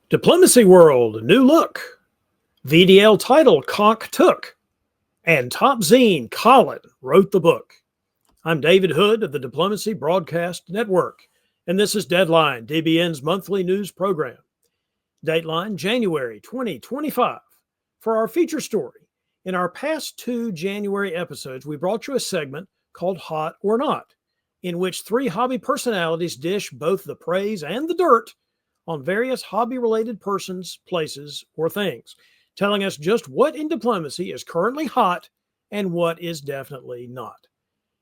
Diplomacy World, new look. VDL title, Conq took. And top zine, Colin, wrote the book. I'm David Hood of the Diplomacy Broadcast Network, and this is Deadline, DBN's monthly news program. Dateline, January 2025. For our feature story, in our past two January episodes, we brought you a segment called Hot or Not, in which three hobby personalities dish both the praise and the dirt on various hobby-related persons, places, or things, telling us just what in diplomacy is currently hot and what is definitely not.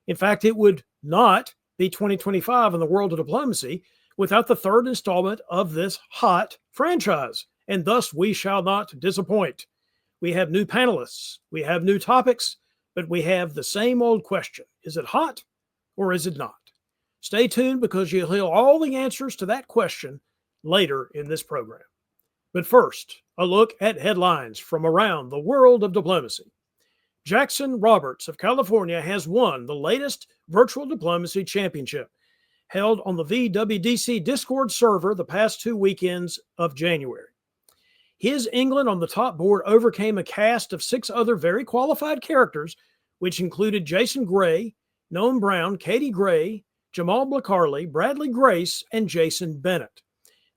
In fact, it would not be 2025 in the world of diplomacy without the third installment of this hot franchise, and thus we shall not disappoint. We have new panelists, we have new topics, but we have the same old question. Is it hot or is it not? Stay tuned because you'll hear all the answers to that question later in this program. But first, a look at headlines from around the world of diplomacy. Jaxon Roberts of California has won the latest Virtual Diplomacy Championship, held on the VWDC Discord server the past two weekends of January. His England on the top board overcame a cast of six other very qualified characters, which included Jason Gray, Noam Brown, Katie Gray, Jamal Blacarley, Bradley Grace, and Jason Bennett.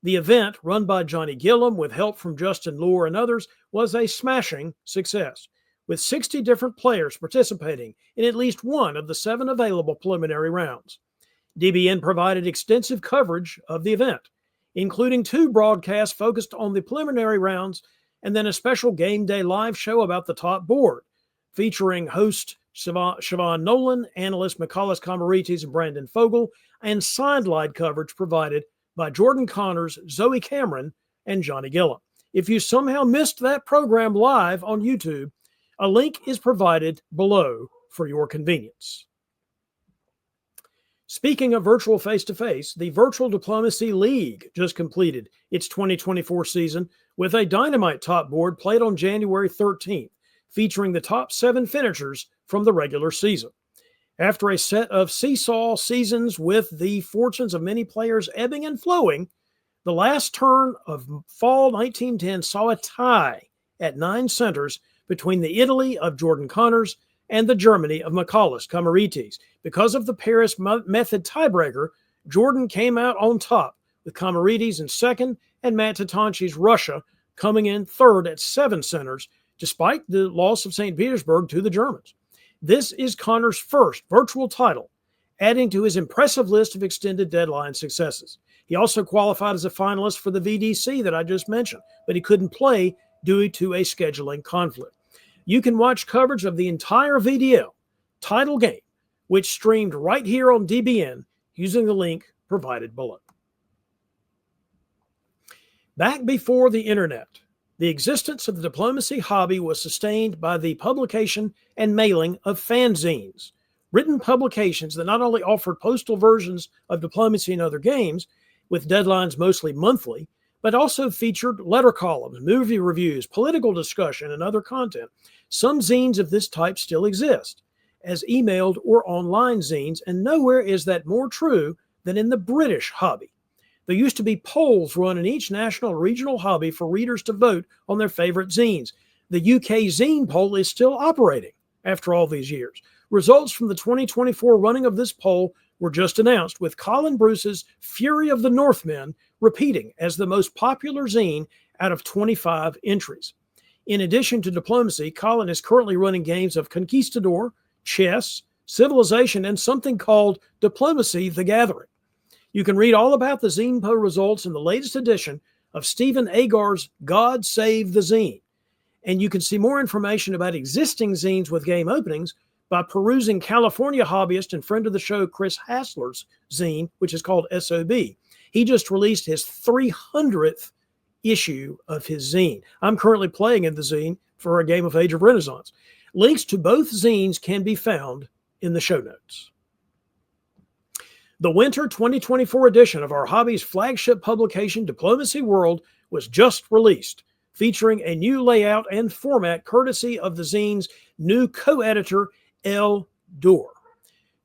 The event, run by Johnny Gilliam with help from Justin Lohr and others, was a smashing success, with 60 different players participating in at least one of the 7 available preliminary rounds. DBN provided extensive coverage of the event, including 2 broadcasts focused on the preliminary rounds and then a special game day live show about the top board, featuring host Siobhan Nolan, analyst Michalis Comaritis and Brandon Fogel, and sideline coverage provided by Jordan Connors, Zoe Cameron, and Johnny Gilliam. If you somehow missed that program live on YouTube, a link is provided below for your convenience. Speaking of virtual face-to-face, the Virtual Diplomacy League just completed its 2024 season with a dynamite top board played on January 13th, featuring the top 7 finishers from the regular season. After a set of seesaw seasons with the fortunes of many players ebbing and flowing, the last turn of fall 1910 saw a tie at 9 centers between the Italy of Jordan Connors and the Germany of Michalis Comaritis. Because of the Paris method tiebreaker, Jordan came out on top, with Comaritis in second and Matt Tatanchi's Russia coming in third at 7 centers, despite the loss of St. Petersburg to the Germans. This is Connors' first virtual title, adding to his impressive list of extended deadline successes. He also qualified as a finalist for the VDC that I just mentioned, but he couldn't play due to a scheduling conflict. You can watch coverage of the entire VDL title game, which streamed right here on DBN using the link provided below. Back before the internet, the existence of the diplomacy hobby was sustained by the publication and mailing of fanzines, written publications that not only offered postal versions of diplomacy and other games, with deadlines mostly monthly, but also featured letter columns, movie reviews, political discussion, and other content. Some zines of this type still exist as emailed or online zines, and nowhere is that more true than in the British hobby. There used to be polls run in each national or regional hobby for readers to vote on their favorite zines. The UK Zine Poll is still operating after all these years. Results from the 2024 running of this poll were just announced, with Colin Bruce's Fury of the Northmen repeating as the most popular zine out of 25 entries. In addition to diplomacy, Colin is currently running games of Conquistador, chess, civilization, and something called Diplomacy the Gathering. You can read all about the Zine Poll results in the latest edition of Stephen Agar's God Save the Zine. And you can see more information about existing zines with game openings by perusing California hobbyist and friend of the show Chris Hassler's zine, which is called SOB. He just released his 300th issue of his zine. I'm currently playing in the zine for a game of Age of Renaissance. Links to both zines can be found in the show notes. The winter 2024 edition of our hobby's flagship publication, Diplomacy World, was just released, featuring a new layout and format courtesy of the zine's new co-editor, Elle Doerr.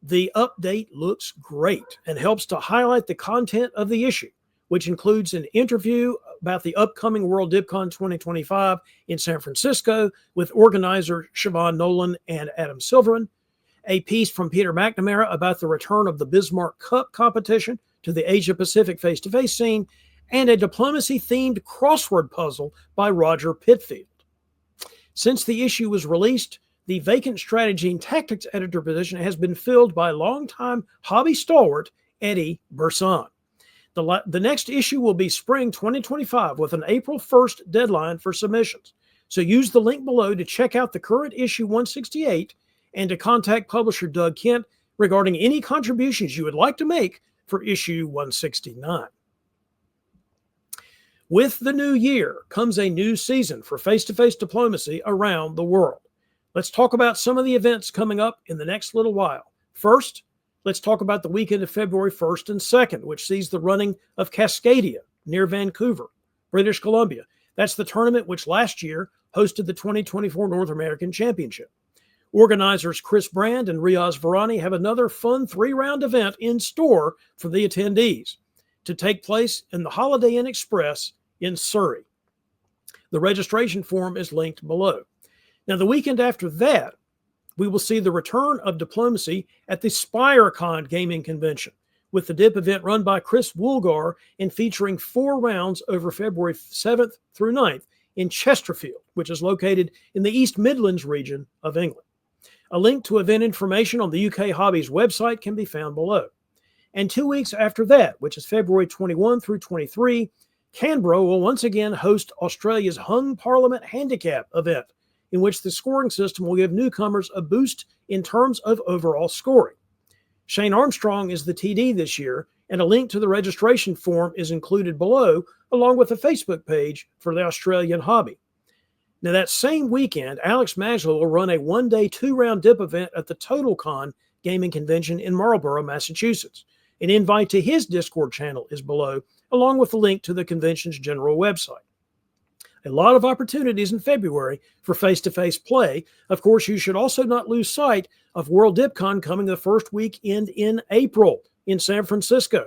The update looks great and helps to highlight the content of the issue, which includes an interview about the upcoming World DipCon 2025 in San Francisco with organizer Siobhan Nolan and Adam Silverman. A piece from Peter McNamara about the return of the Bismarck Cup competition to the Asia-Pacific face-to-face scene, and a diplomacy-themed crossword puzzle by Roger Pitfield. Since the issue was released, the vacant strategy and tactics editor position has been filled by longtime hobby stalwart Eddie Burson. The next issue will be spring 2025 with an April 1st deadline for submissions. So use the link below to check out the current issue 168 and to contact publisher Doug Kent regarding any contributions you would like to make for issue 169. With the new year comes a new season for face-to-face diplomacy around the world. Let's talk about some of the events coming up in the next little while. First, let's talk about the weekend of February 1st and 2nd, which sees the running of Cascadia near Vancouver, British Columbia. That's the tournament which last year hosted the 2024 North American Championship. Organizers Chris Brand and Riaz Varani have another fun 3-round event in store for the attendees to take place in the Holiday Inn Express in Surrey. The registration form is linked below. Now, the weekend after that, we will see the return of diplomacy at the SpireCon Gaming Convention, with the DIP event run by Chris Woolgar and featuring 4 rounds over February 7th through 9th in Chesterfield, which is located in the East Midlands region of England. A link to event information on the UK Hobbies website can be found below. And 2 weeks after that, which is February 21 through 23, Canberra will once again host Australia's Hung Parliament Handicap event, in which the scoring system will give newcomers a boost in terms of overall scoring. Shane Armstrong is the TD this year, and a link to the registration form is included below, along with a Facebook page for the Australian hobby. Now, that same weekend, Alex Maslow will run a 1-day 2-round dip event at the TotalCon Gaming Convention in Marlborough, Massachusetts. An invite to his Discord channel is below, along with the link to the convention's general website. A lot of opportunities in February for face-to-face play. Of course, you should also not lose sight of World DipCon coming the first weekend in April in San Francisco.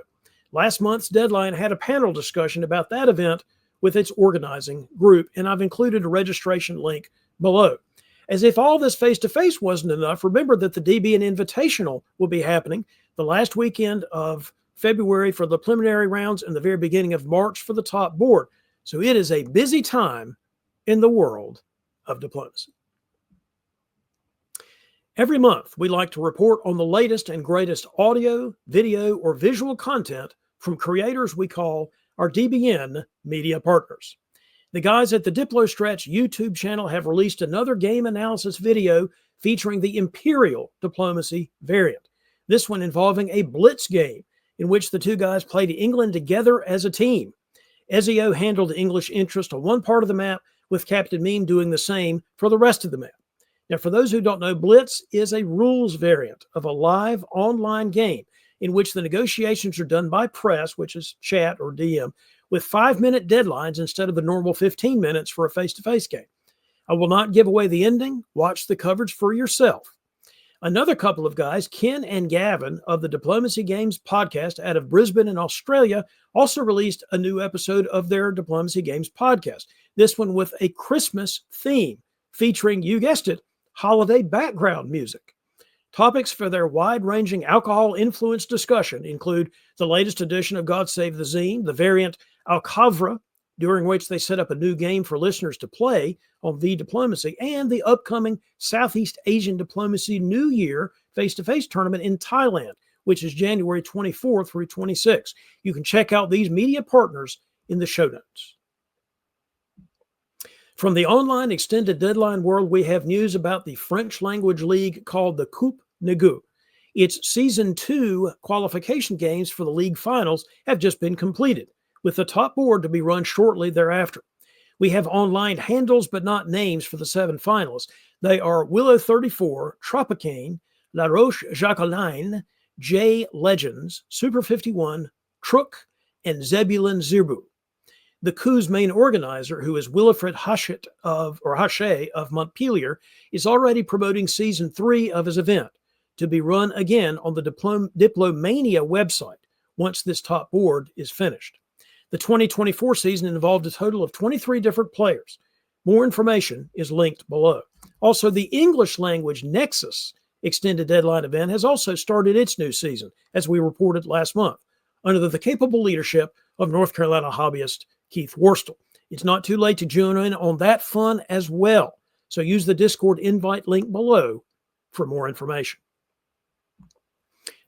Last month's deadline had a panel discussion about that event with its organizing group, and I've included a registration link below. As if all this face-to-face wasn't enough, remember that the DBN Invitational will be happening the last weekend of February for the preliminary rounds and the very beginning of March for the top board. So it is a busy time in the world of diplomacy. Every month, we like to report on the latest and greatest audio, video, or visual content from creators we call our DBN media partners. The guys at the DiploStretch YouTube channel have released another game analysis video featuring the Imperial Diplomacy variant. This one involving a blitz game in which the two guys played England together as a team. Ezio handled English interest on one part of the map, with Captain Meme doing the same for the rest of the map. Now, for those who don't know, Blitz is a rules variant of a live online game in which the negotiations are done by press, which is chat or DM, with 5-minute deadlines instead of the normal 15 minutes for a face-to-face game. I will not give away the ending. Watch the coverage for yourself. Another couple of guys, Ken and Gavin of the Diplomacy Games podcast out of Brisbane in Australia, also released a new episode of their Diplomacy Games podcast. This one with a Christmas theme featuring, you guessed it, holiday background music. Topics for their wide-ranging alcohol-influenced discussion include the latest edition of God Save the Zine, the variant Alcavra, during which they set up a new game for listeners to play on V Diplomacy, and the upcoming Southeast Asian Diplomacy New Year face-to-face tournament in Thailand, which is January 24 through 26. You can check out these media partners in the show notes. From the online extended deadline world, we have news about the French language league called the Coupe Negu. Its Season 2 qualification games for the league finals have just been completed, with the top board to be run shortly thereafter. We have online handles but not names for the 7 finalists. They are Willow 34, Tropicane, La Roche Jacqueline, J Legends, Super 51, Truk, and Zebulon Zirbu. The coup's main organizer, who is Wilfred Hachet of Montpellier, is already promoting Season 3 of his event to be run again on the Diplomania website once this top board is finished. The 2024 season involved a total of 23 different players. More information is linked below. Also, the English language Nexus extended deadline event has also started its new season, as we reported last month, under the capable leadership of North Carolina hobbyist Keith Worstel. It's not too late to join in on that fun as well. So use the Discord invite link below for more information.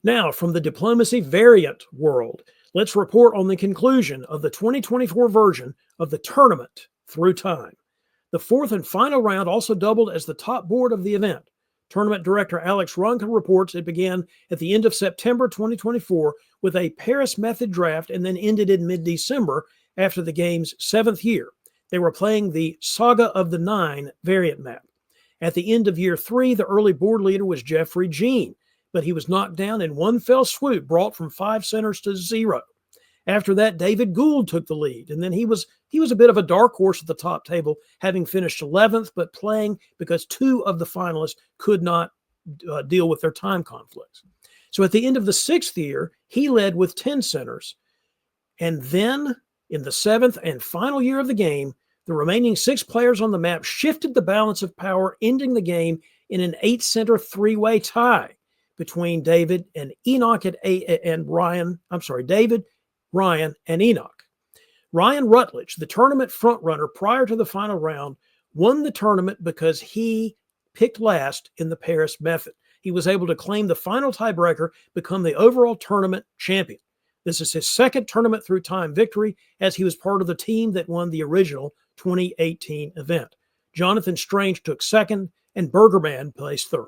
Now, from the diplomacy variant world, let's report on the conclusion of the 2024 version of the Tournament Through Time. The fourth and final round also doubled as the top board of the event. Tournament director Alex Ronka reports it began at the end of September 2024 with a Paris method draft and then ended in mid-December after the game's 7th year. They were playing the Saga of the Nine variant map. At the end of year 3, the early board leader was Jeffrey Jean, but he was knocked down in one fell swoop, brought from 5 centers to 0. After that, David Gould took the lead, and then he was a bit of a dark horse at the top table, having finished 11th, but playing because 2 of the finalists could not deal with their time conflicts. So at the end of the 6th year, he led with 10 centers, and then in the 7th and final year of the game, the remaining 6 players on the map shifted the balance of power, ending the game in an 8-center 3-way tie between David and Enoch David, Ryan, and Enoch. Ryan Rutledge, the tournament frontrunner prior to the final round, won the tournament because he picked last in the Paris method. He was able to claim the final tiebreaker, become the overall tournament champion. This is his second Tournament Through Time victory, as he was part of the team that won the original 2018 event. Jonathan Strange took second, and Burgerman placed third.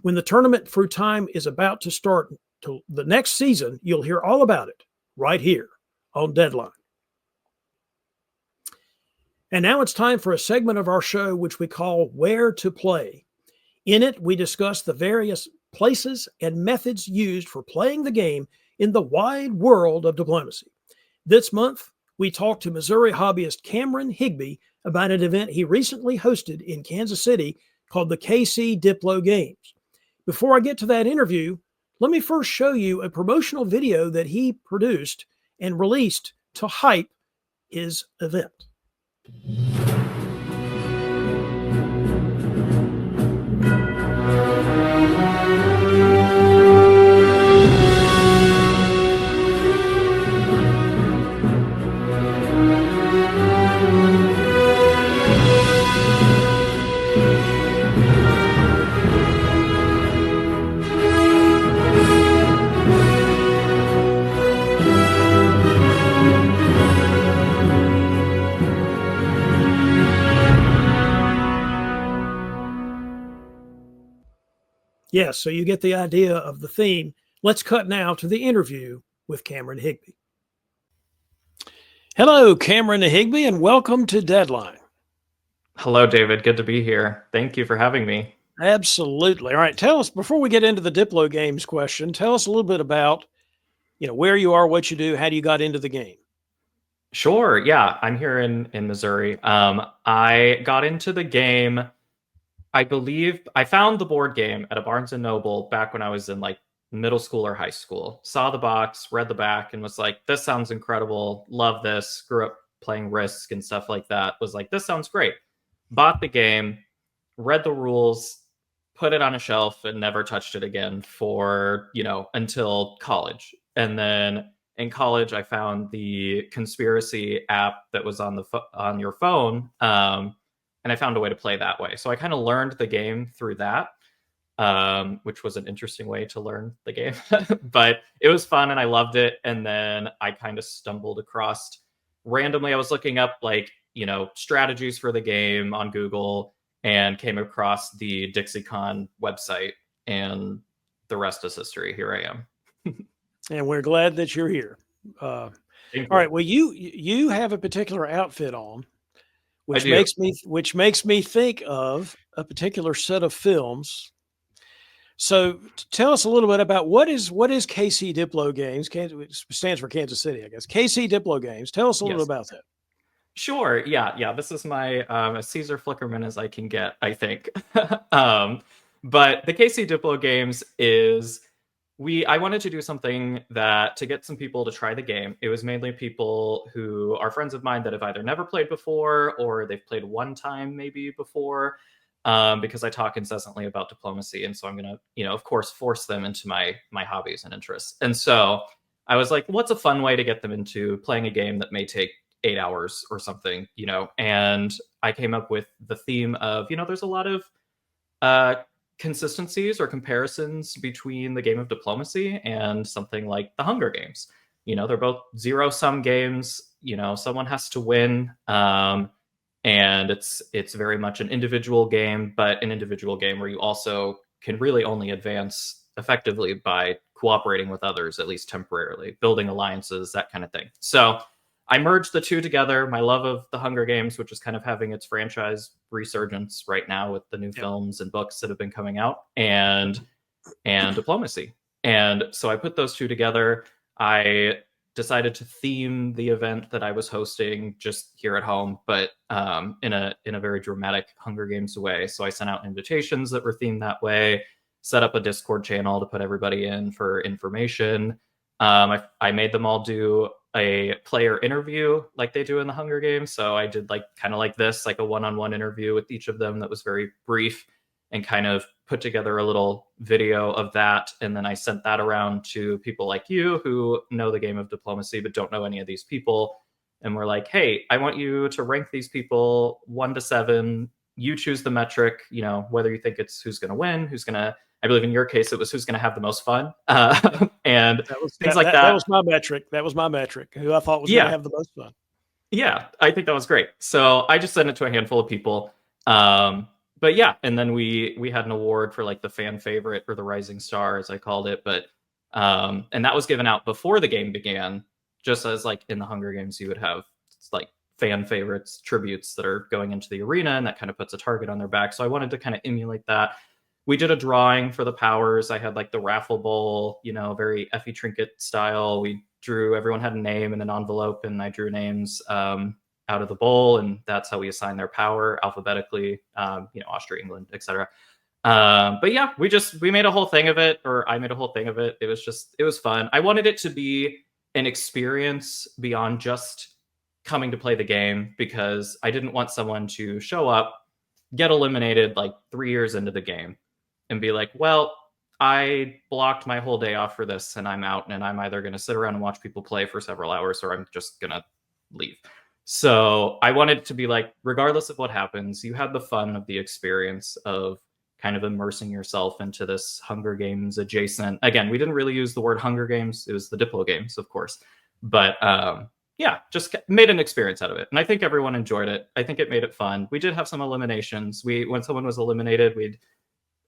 When the Tournament Through Time is about to start to the next season, you'll hear all about it right here on Deadline. And now it's time for a segment of our show which we call Where to Play. In it, we discuss the various places and methods used for playing the game in the wide world of diplomacy. This month, we talked to Missouri hobbyist Cameron Higbee about an event he recently hosted in Kansas City called the KC Diplo Games. Before I get to that interview, let me first show you a promotional video that he produced and released to hype his event. Yes, so you get the idea of the theme. Let's cut now to the interview with Cameron Higbee. Hello, Cameron Higbee, and welcome to Deadline. Hello, David. Good to be here. Thank you for having me. Absolutely. All right, tell us, before we get into the Diplo Games question, tell us a little bit about, where you are, what you do, how you got into the game. Sure. Yeah, I'm here in Missouri. I got into the game, I believe I found the board game at a Barnes & Noble back when I was in middle school or high school. Saw the box, read the back, and was like, this sounds incredible. Love this. Grew up playing Risk and stuff like that. Was like, this sounds great. Bought the game, read the rules, put it on a shelf, and never touched it again for, until college. And then in college, I found the Conspiracy app that was on on your phone. And I found a way to play that way. So I kind of learned the game through that, which was an interesting way to learn the game. But it was fun and I loved it. And then I kind of stumbled across randomly. I was looking up strategies for the game on Google and came across the DixieCon website, and the rest is history. Here I am. And we're glad that you're here. All right. Well, you have a particular outfit on, which makes me think of a particular set of films. So tell us a little bit about what is KC Diplo Games. It stands for Kansas City, I guess. KC Diplo Games. Tell us a little bit about that. Sure. Yeah. This is my as Caesar Flickerman as I can get, I think. But the KC Diplo Games is I wanted to do something that to get some people to try the game. It was mainly people who are friends of mine that have either never played before or they've played one time maybe before, because I talk incessantly about diplomacy, and so I'm gonna, of course, force them into my hobbies and interests. And so I was like, what's a fun way to get them into playing a game that may take 8 hours or something, And I came up with the theme of, there's a lot of uh, consistencies or comparisons between the game of diplomacy and something like the Hunger Games. They're both zero-sum games. Someone has to win, and it's very much an individual game, but an individual game where you also can really only advance effectively by cooperating with others, at least temporarily, building alliances, that kind of thing. So I merged the two together. My love of the Hunger Games, which is kind of having its franchise resurgence right now with the new films and books that have been coming out, and diplomacy. And so I put those two together. I decided to theme the event that I was hosting just here at home, but in a very dramatic Hunger Games way. So I sent out invitations that were themed that way, set up a Discord channel to put everybody in for information. I made them all do a player interview like they do in the Hunger Games. So I did kind of like this, like a one-on-one interview with each of them that was very brief, and kind of put together a little video of that. And then I sent that around to people like you who know the game of diplomacy but don't know any of these people. And we're like, hey, I want you to rank these people 1 to 7. You choose the metric, whether you think it's who's going to win, who's going to, I believe in your case, it was who's going to have the most fun, and things like that. That was my metric. That was my metric. Who I thought was going to have the most fun. Yeah, I think that was great. So I just sent it to a handful of people. But yeah, and then we had an award for the fan favorite, or the rising star, as I called it. But and that was given out before the game began, just as in the Hunger Games, you would have fan favorites, tributes that are going into the arena, and that kind of puts a target on their back. So I wanted to kind of emulate that. We did a drawing for the powers. I had the raffle bowl, very Effie Trinket style. We drew, everyone had a name in an envelope, and I drew names out of the bowl, and that's how we assign their power alphabetically, Austria, England, etc. But yeah, we made a whole thing of it, or I made a whole thing of it. It was fun. I wanted it to be an experience beyond just coming to play the game, because I didn't want someone to show up, get eliminated 3 years into the game, and be like, well, I blocked my whole day off for this and I'm out, and I'm either going to sit around and watch people play for several hours, or I'm just going to leave. So I wanted it to be regardless of what happens, you had the fun of the experience of kind of immersing yourself into this Hunger Games adjacent. Again, we didn't really use the word Hunger Games. It was the Diplo games, of course. But yeah, just made an experience out of it. And I think everyone enjoyed it. I think it made it fun. We did have some eliminations. When someone was eliminated,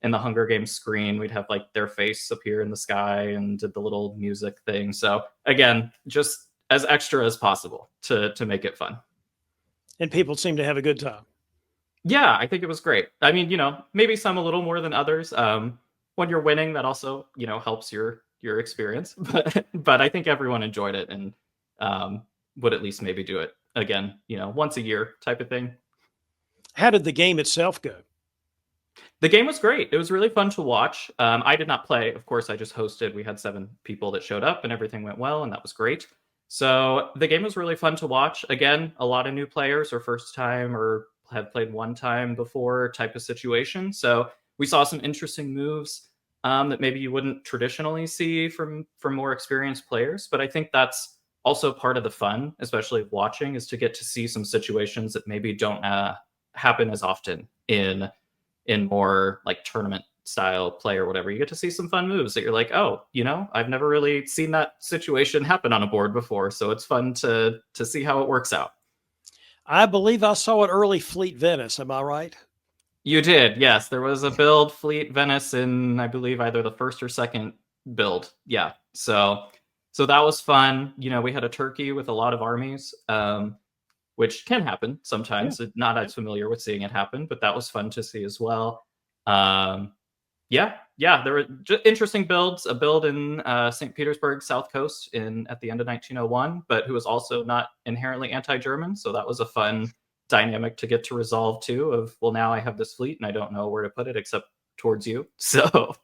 in the Hunger Games screen, we'd have their face appear in the sky and did the little music thing. So again, just as extra as possible to make it fun. And people seem to have a good time. Yeah, I think it was great. I mean, maybe some a little more than others. When you're winning, that also, helps your experience. But I think everyone enjoyed it, and would at least maybe do it again, once a year type of thing. How did the game itself go? The game was great. It was really fun to watch. I did not play. Of course, I just hosted. We had 7 people that showed up, and everything went well, and that was great. So the game was really fun to watch. Again, a lot of new players, or first time, or have played one time before type of situation. So we saw some interesting moves that maybe you wouldn't traditionally see from more experienced players. But I think that's also part of the fun, especially watching, is to get to see some situations that maybe don't happen as often in more tournament style play or whatever. You get to see some fun moves that you're like, oh, I've never really seen that situation happen on a board before. So it's fun to see how it works out. I believe I saw an early Fleet Venice. Am I right? You did. Yes. There was a build Fleet Venice in, I believe, either the first or second build. Yeah. So that was fun. We had a turkey with a lot of armies, which can happen sometimes. Yeah. Not as familiar with seeing it happen, but that was fun to see as well. There were just interesting builds. A build in St. Petersburg, South Coast, at the end of 1901, but who was also not inherently anti-German. So that was a fun dynamic to get to resolve too. Of, well, now I have this fleet and I don't know where to put it except towards you. So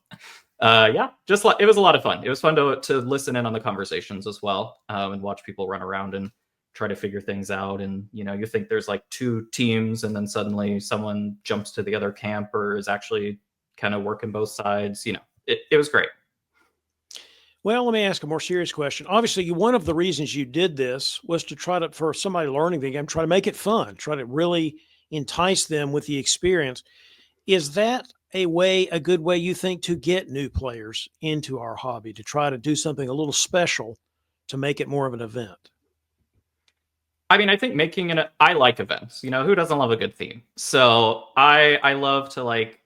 Yeah, just it was a lot of fun. It was fun to listen in on the conversations as well, and watch people run around and try to figure things out. And you think there's like two teams, and then suddenly someone jumps to the other camp or is actually kind of working both sides. It was great. Well, let me ask a more serious question. Obviously, one of the reasons you did this was to try to, for somebody learning the game, try to make it fun, try to really entice them with the experience. Is that a good way you think to get new players into our hobby, to try to do something a little special to make it more of an event? I mean, I think I like events. Who doesn't love a good theme? So I love to like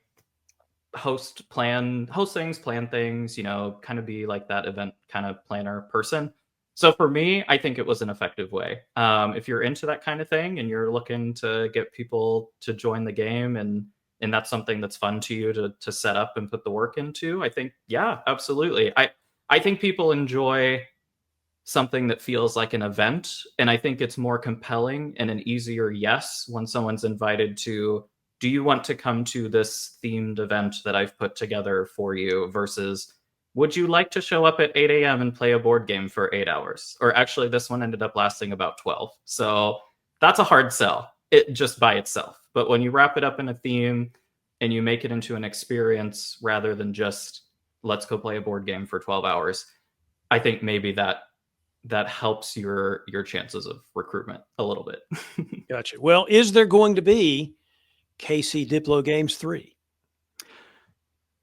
host things, plan things, kind of be like that event kind of planner person. So for me, I think it was an effective way. If you're into that kind of thing and you're looking to get people to join the game and that's something that's fun to you to set up and put the work into, I think, yeah, absolutely. I think people enjoy something that feels like an event. And I think it's more compelling and an easier yes when someone's invited to, do you want to come to this themed event that I've put together for you, versus would you like to show up at 8 a.m. and play a board game for 8 hours? Or actually, this one ended up lasting about 12. So that's a hard sell, it just by itself. But when you wrap it up in a theme and you make it into an experience rather than just let's go play a board game for 12 hours, I think maybe that helps your chances of recruitment a little bit. Gotcha. Well, is there going to be KC Diplo Games 3?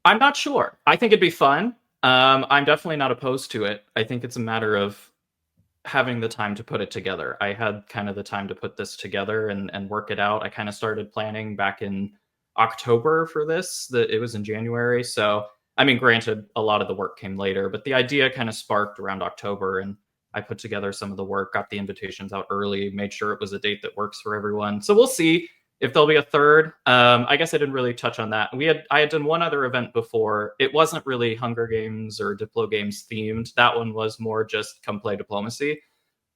I'm not sure. I think it'd be fun. I'm definitely not opposed to it. I think it's a matter of having the time to put it together. I had kind of the time to put this together and work it out. I kind of started planning back in October for this. It was in January. So, I mean, granted, a lot of the work came later, but the idea kind of sparked around October, and I put together some of the work, got the invitations out early, made sure it was a date that works for everyone. So we'll see if there'll be a third. I guess I didn't really touch on that. I had done one other event before. It wasn't really Hunger Games or Diplo Games themed. That one was more just come play diplomacy.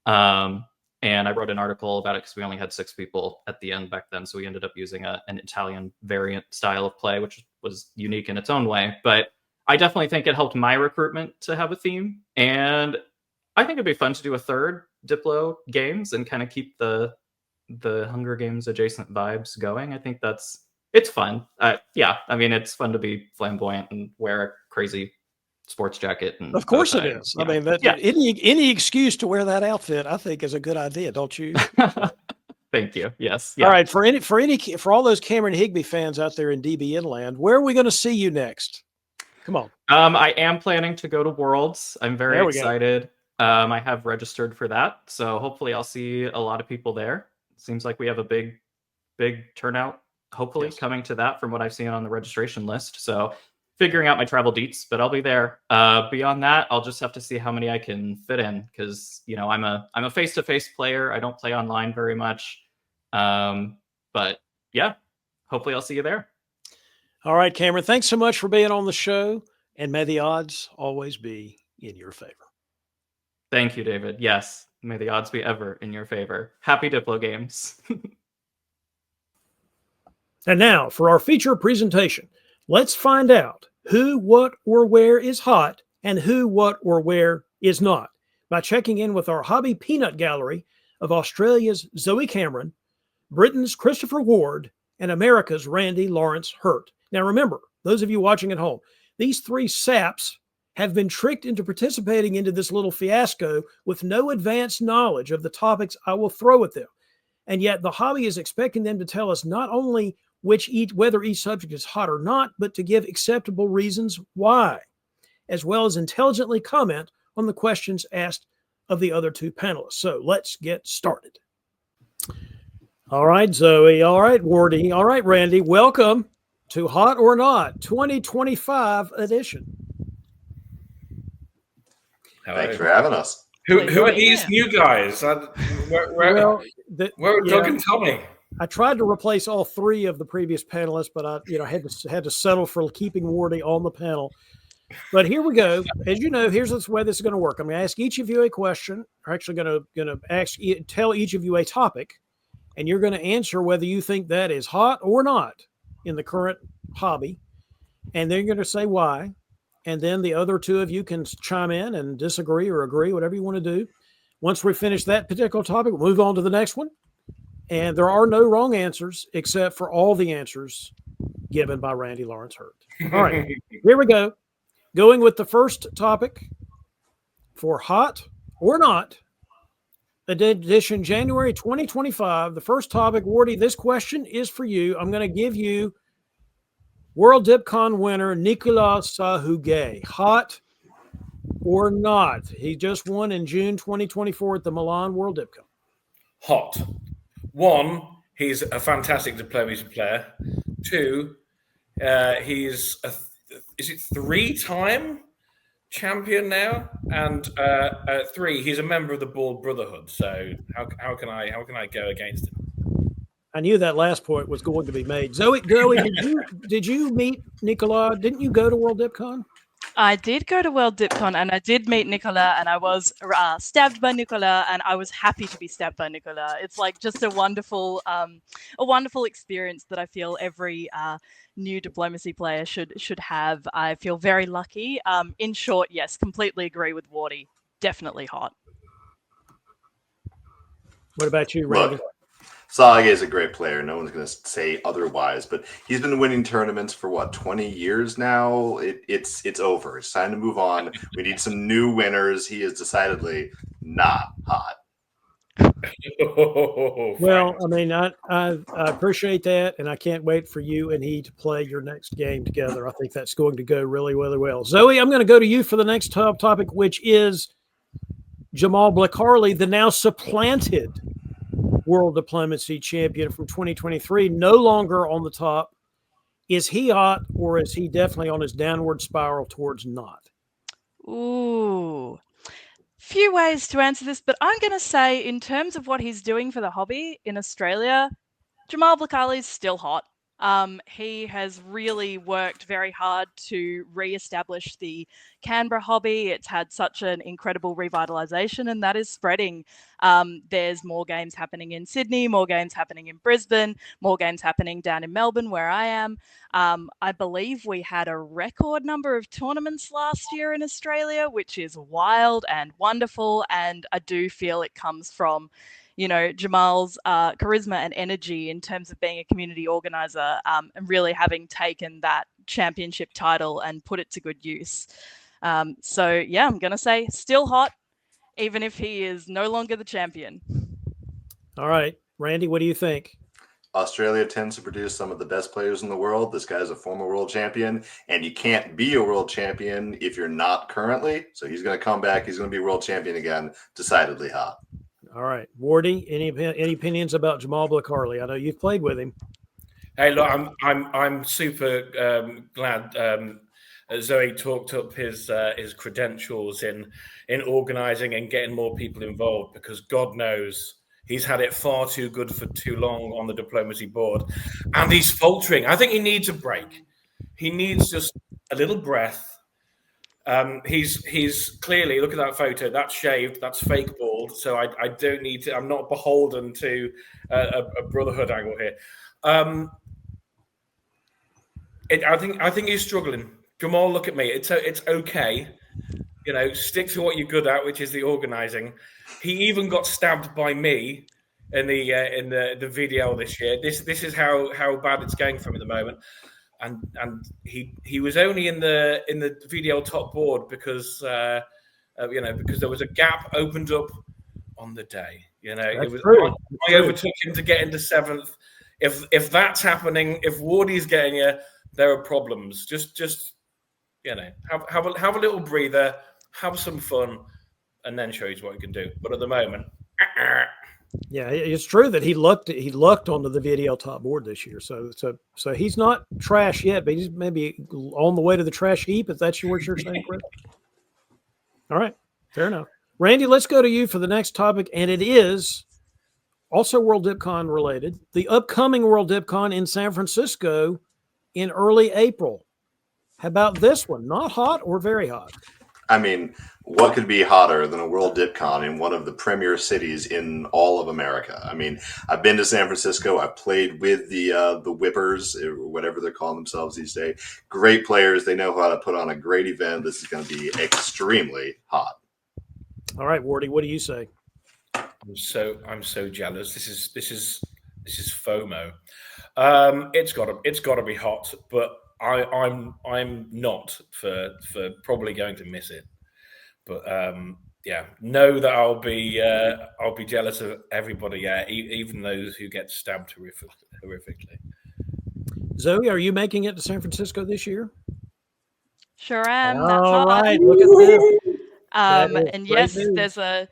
And I wrote an article about it because we only had 6 people at the end back then. So we ended up using an Italian variant style of play, which was unique in its own way. But I definitely think it helped my recruitment to have a theme. And I think it'd be fun to do a third Diplo Games and kind of keep the Hunger Games adjacent vibes going. I think it's fun. Yeah, I mean, it's fun to be flamboyant and wear a crazy sports jacket. And of course it is. I mean, any excuse to wear that outfit, I think, is a good idea, don't you? Thank you. Yes. Yeah. All right. For all those Cameron Higby fans out there in DBN land, where are we going to see you next? Come on. I am planning to go to Worlds. I'm very excited. I have registered for that, so hopefully I'll see a lot of people there. Seems like we have a big turnout, hopefully, coming to that from what I've seen on the registration list. So figuring out my travel deets, but I'll be there. Beyond that, I'll just have to see how many I can fit in, because I'm a face-to-face player. I don't play online very much. But yeah, hopefully I'll see you there. All right, Cameron, thanks so much for being on the show, and may the odds always be in your favor. Thank you, David. Yes, may the odds be ever in your favor. Happy Diplo Games. And now for our feature presentation, let's find out who, what, or where is hot and who, what, or where is not by checking in with our hobby peanut gallery of Australia's Zoe Cameron, Britain's Christopher Ward, and America's Randy Lawrence Hurt. Now remember, those of you watching at home, these 3 saps have been tricked into participating into this little fiasco with no advanced knowledge of the topics I will throw at them. And yet the hobby is expecting them to tell us not only whether each subject is hot or not, but to give acceptable reasons why, as well as intelligently comment on the questions asked of the other 2 panelists. So let's get started. All right, Zoe. All right, Wardy. All right, Randy. Welcome to Hot or Not 2025 edition. Thanks for having us. Who are these new guys? Where Doug and Tommy? I tried to replace all 3 of the previous panelists, but I had to settle for keeping Wardy on the panel. But here we go. As you know, here's the way this is going to work. I'm going to ask each of you a question. I'm actually going to tell each of you a topic, and you're going to answer whether you think that is hot or not in the current hobby. And then you're going to say why. and then the other two of you can chime in and disagree or agree, whatever you want to do. Once we finish that particular topic, we'll move on to the next one. And there are no wrong answers except for all the answers given by Randy Lawrence Hurt. All right, here we go. Going with the first topic for Hot or Not, edition January 2025. The first topic, Wardy, this question is for you. I'm going to give you World DipCon winner Nicolas Sahuguet. Hot or not? He just won in June 2024 at the Milan World DipCon. Hot. One, he's a fantastic diplomacy player. Two, he's is it 3-time champion now? And 3, he's a member of the Bald Brotherhood. So how can I go against him? I knew that last point was going to be made. Zoe, did you meet Nicolas? Didn't you go to World DipCon? I did go to World DipCon, and I did meet Nicolas, and I was stabbed by Nicolas, and I was happy to be stabbed by Nicolas. It's like just a wonderful experience that I feel every new diplomacy player should have. I feel very lucky. In short, yes, completely agree with Wardy. Definitely hot. What about you, Randy? Look, Sahuguet is a great player. No one's going to say otherwise, but he's been winning tournaments for 20 years now. It's over. It's time to move on. We need some new winners. He is decidedly not hot. Well, I mean, I appreciate that, and I can't wait for you and he to play your next game together. I think that's going to go really, really well. Zoe, I'm going to go to you for the next topic, which is Jamal Blakarli, the now supplanted World Diplomacy Champion from 2023, no longer on the top. Is he hot, or is he definitely on his downward spiral towards not? Ooh. Few ways to answer this, but I'm going to say in terms of what he's doing for the hobby in Australia, Jamal Blakarli is still hot. He has really worked very hard to re-establish the Canberra hobby. It's had such an incredible revitalization, and that is spreading. There's more games happening in Sydney, more games happening in Brisbane, more games happening down in Melbourne, where I am. I believe we had a record number of tournaments last year in Australia, which is wild and wonderful. And I do feel it comes from Jamal's charisma and energy in terms of being a community organizer, and really having taken that championship title and put it to good use. So yeah, I'm going to say still hot, even if he is no longer the champion. All right, Randy, what do you think? Australia tends to produce some of the best players in the world. This guy's a former world champion, and you can't be a world champion if you're not currently. So he's going to come back. He's going to be world champion again. Decidedly hot. All right, Wardy, any opinions about Jamal Blakarli? I know you've played with him. Hey, look, I'm super glad Zoe talked up his credentials in organising and getting more people involved, because God knows he's had it far too good for too long on the diplomacy board, and he's faltering. I think he needs a break. He needs just a little breath. He's clearly, look at that photo, that's shaved, that's fake bald. So I don't need to, I'm not beholden to a brotherhood angle here. I think he's struggling. Jamal, look at me. It's okay. Stick to what you're good at, which is the organizing. He even got stabbed by me in the VDL this year. This is how bad it's going for him at the moment. And he was only in the VDL top board because because there was a gap opened up on the day. It was true. I overtook him to get into 7th. If that's happening, if Wardy's getting you, there are problems. Just have a little breather, have some fun, and then show you what you can do. But at the moment. Yeah, it's true that he lucked onto the VDL top board this year. So he's not trash yet, but he's maybe on the way to the trash heap, if that's what you're saying, Chris. All right, fair enough. Randy, let's go to you for the next topic, and it is also World DipCon related. The upcoming World DipCon in San Francisco in early April. How about this one? Not hot or very hot? I mean, what could be hotter than a World DipCon in one of the premier cities in all of America? I mean, I've been to San Francisco. I've played with the Whippers, or whatever they're calling themselves these days. Great players. They know how to put on a great event. This is going to be extremely hot. All right, Wardy, what do you say? I'm so jealous. This is FOMO. It's gotta be hot, but I'm not for probably going to miss it. But yeah, know that I'll be jealous of everybody. Yeah, even those who get stabbed horrifically. Zoe, are you making it to San Francisco this year? Sure am. All That's hot. right, look at this. That is And great yes, news. there's a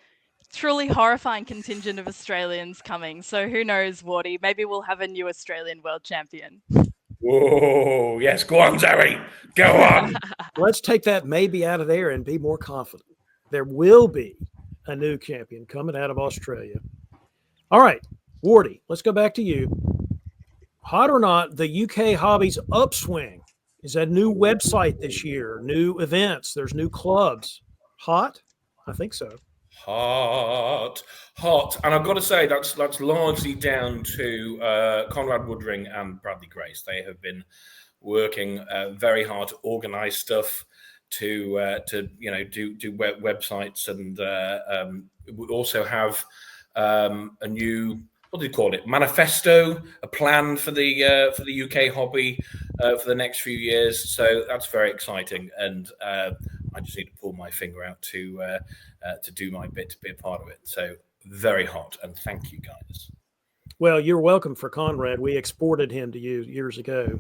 truly horrifying contingent of Australians coming. So who knows, Wardy? Maybe we'll have a new Australian world champion. Whoa, yes, go on, Zoe. Go on. Let's take that maybe out of there and be more confident. There will be a new champion coming out of Australia. All right, Wardy, let's go back to you. Hot or not, the UK Hobbies Upswing is a new website this year, new events, there's new clubs. Hot? I think so. Hot, and I've got to say that's largely down to Conrad Woodring and Bradley Grace. They have been working very hard to organise stuff, to do websites, and we also have a new, what do you call it, manifesto, a plan for the UK hobby for the next few years. So that's very exciting, and I just need to pull my finger out to do my bit to be a part of it. So very hot, and thank you guys. Well, you're welcome for Conrad. We exported him to you years ago,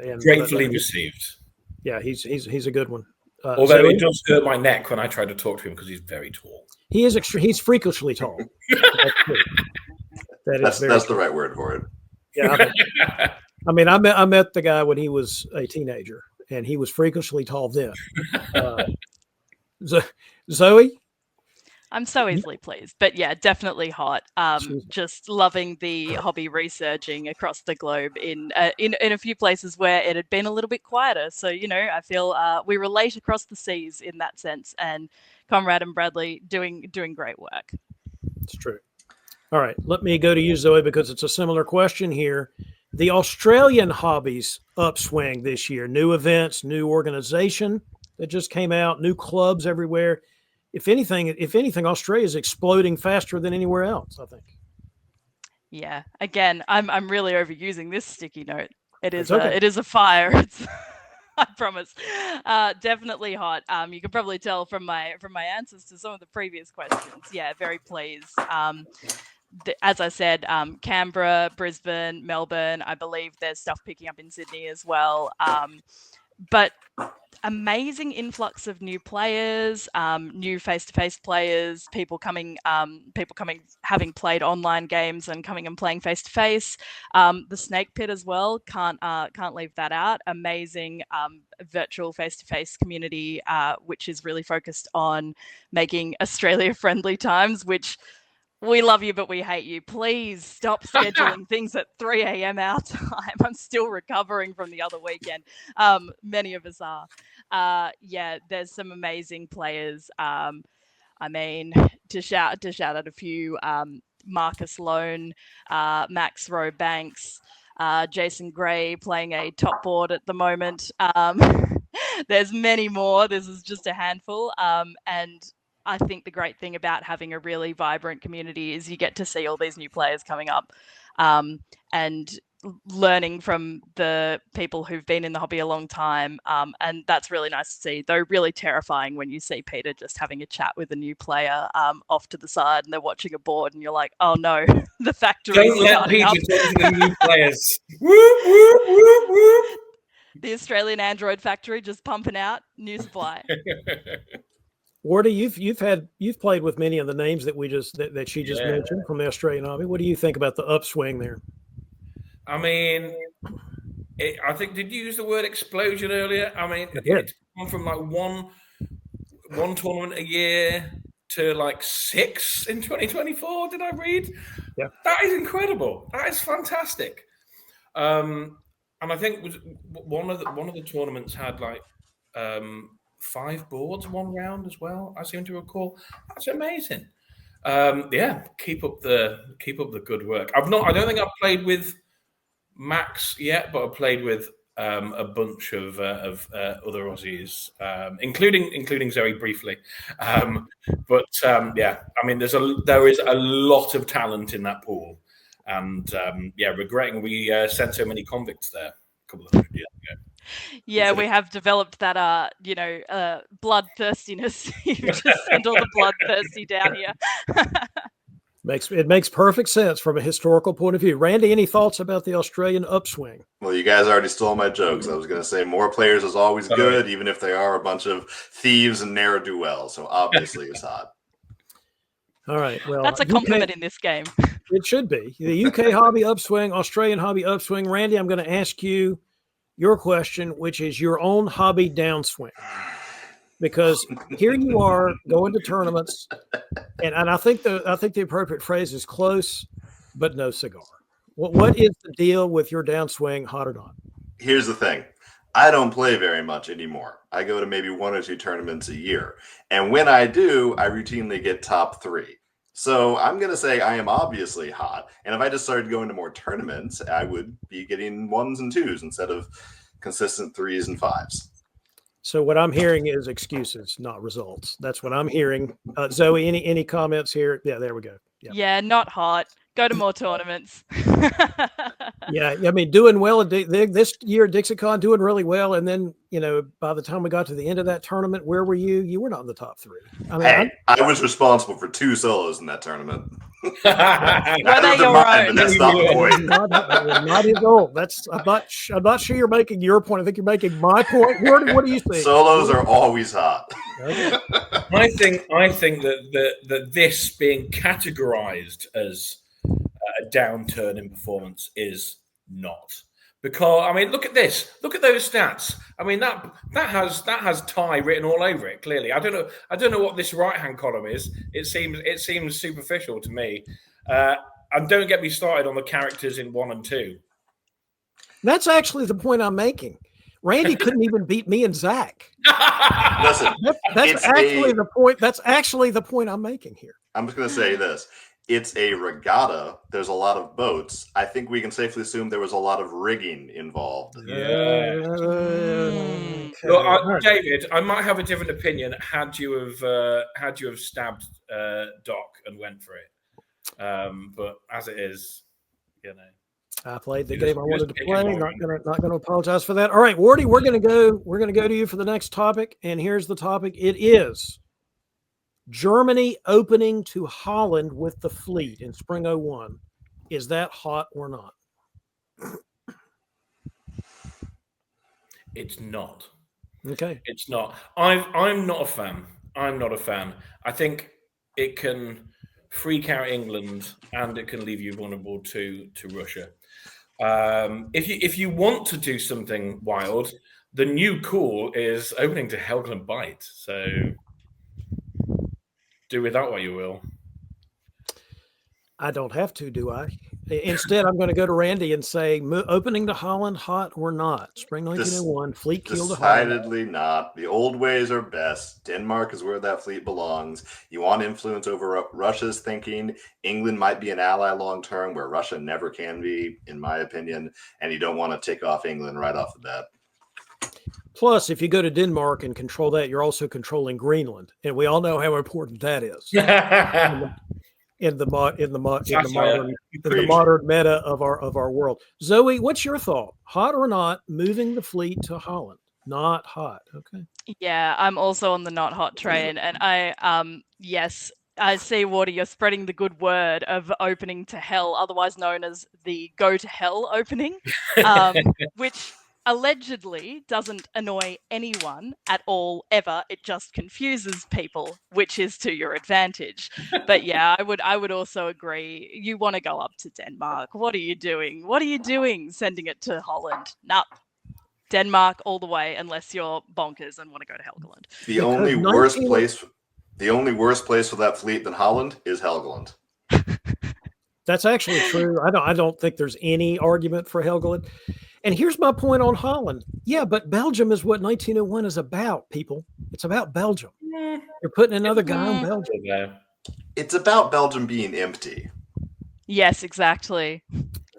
and Gratefully received. Yeah, he's a good one. Although it does hurt my neck when I try to talk to him because he's very tall. He is he's freakishly tall. That's the right word for it. Yeah, I mean, I met the guy when he was a teenager, and he was freakishly tall then. Zoe? I'm so easily pleased, but yeah, definitely hot. Just loving the hobby resurging across the globe in a few places where it had been a little bit quieter. So I feel we relate across the seas in that sense. And Conrad and Bradley doing great work. It's true. All right, let me go to you, Zoe, because it's a similar question here. The Australian Hobbies Upswing this year, new events, new organization that just came out, new clubs everywhere. If anything, Australia is exploding faster than anywhere else, I think. Yeah. Again, I'm really overusing this sticky note. It is okay. It is a fire. I promise. Definitely hot. You can probably tell from my answers to some of the previous questions. Yeah, very pleased. As I said, Canberra, Brisbane, Melbourne. I believe there's stuff picking up in Sydney as well. But amazing influx of new players, new face-to-face players, people coming, having played online games and coming and playing face-to-face. The Snake Pit as well, can't leave that out. Amazing virtual face-to-face community, which is really focused on making Australia-friendly times, which we love you, but we hate you. Please stop scheduling things at 3 a.m. our time. I'm still recovering from the other weekend. Many of us are. Yeah, there's some amazing players. I mean, to shout out a few, Marcus Lone, Max Robanks, Jason Gray playing a top board at the moment. There's many more. This is just a handful. And I think the great thing about having a really vibrant community is you get to see all these new players coming up, and learning from the people who've been in the hobby a long time. And that's really nice to see, though really terrifying when you see Peter just having a chat with a new player off to the side and they're watching a board and you're like, oh no, the factory. Don't let Peter talk to the new players. Whoop, whoop, whoop, whoop. The Australian Android factory just pumping out new supply. Wardy, you've played with many of the names that she just mentioned from the Australian hobby. What do you think about the upswing there? I mean, I think, did you use the word explosion earlier? I mean, it's gone from like one tournament a year to like 6 in 2024. Did I read? Yeah, that is incredible. That is fantastic. And I think one of the tournaments had like 5 boards one round as well. I seem to recall. That's amazing. Keep up the good work. I don't think I've played with Max yet, but I've played with a bunch of other Aussies, including Zoe briefly. I mean, there is a lot of talent in that pool, and regretting we sent so many convicts there a couple of hundred years ago. Yeah, we have developed that, bloodthirstiness. You just send all the bloodthirsty down here. It makes perfect sense from a historical point of view. Randy, any thoughts about the Australian upswing? Well, you guys already stole my jokes. I was going to say more players is always good, even if they are a bunch of thieves and ne'er-do-wells. So obviously it's hot. All right. Well, that's a compliment in this game. It should be. The UK hobby upswing, Australian hobby upswing. Randy, I'm going to ask you your question, which is your own hobby downswing. Because here you are going to tournaments, and I think the appropriate phrase is close, but no cigar. What is the deal with your downswing, hot or not? Here's the thing. I don't play very much anymore. I go to maybe 1 or 2 tournaments a year. And when I do, I routinely get top 3. So I'm going to say I am obviously hot. And if I just started going to more tournaments, I would be getting 1s and 2s instead of consistent 3s and 5s. So what I'm hearing is excuses, not results. That's what I'm hearing. Zoe, any comments here? Yeah, there we go. Yeah, not hot. Go to more tournaments. Yeah, I mean, doing well this year, DipCon doing really well, and then by the time we got to the end of that tournament, where were you? You were not in the top 3. I mean, I was responsible for 2 solos in that tournament. Were they your own? That's not the point. Not his own. I'm not sure you're making your point. I think you're making my point. What do you think? Solos are always hot. Okay. I think that this being categorized as a downturn in performance is not, because I mean, look at this. Look at those stats. I mean, that has tie written all over it. Clearly, I don't know what this right hand column is. It seems superficial to me. And don't get me started on the characters in 1 and 2. That's actually the point I'm making. Randy couldn't even beat me and Zach. Listen, that's actually the point. That's actually the point I'm making here. I'm just going to say this. It's a regatta. There's a lot of boats. I think we can safely assume there was a lot of rigging involved. Yeah. David, I might have a different opinion had you have stabbed Doc and went for it. But as it is, I played the game I wanted to play. Not gonna apologize for that. All right, Wardy, we're gonna go to you for the next topic, and here's the topic. It is Germany opening to Holland with the fleet in spring 01. Is that hot or not? It's not. Okay. It's not. I'm not a fan. I'm not a fan. I think it can freak out England and it can leave you vulnerable to Russia. If you want to do something wild, the new cool is opening to Helgoland Bite. So do with that what you will. I don't have to, do I? Instead, I'm going to go to Randy and say, opening to Holland, hot or not? Spring 1901, fleet keel to Holland. Decidedly not. The old ways are best. Denmark is where that fleet belongs. You want influence over Russia's thinking. England might be an ally long term, where Russia never can be, in my opinion. And you don't want to tick off England right off the bat. Plus, if you go to Denmark and control that, you're also controlling Greenland, and we all know how important that is in the modern meta of our world. Zoe, what's your thought? Hot or not? Moving the fleet to Holland? Not hot. Okay. Yeah, I'm also on the not hot train, and yes. I see, Wardy, you're spreading the good word of opening to hell, otherwise known as the go to hell opening, which allegedly doesn't annoy anyone at all ever. It just confuses people, which is to your advantage. But yeah, I would also agree. You want to go up to Denmark. What are you doing? What are you doing sending it to Holland? Nah. Denmark all the way, unless you're bonkers and want to go to Helgoland. The only worse place for that fleet than Holland is Helgoland. That's actually true. I don't think there's any argument for Helgoland. And here's my point on Holland. Yeah, but Belgium is what 1901 is about, people. It's about Belgium. You're putting another guy on Belgium. Yeah. It's about Belgium being empty. Yes, exactly.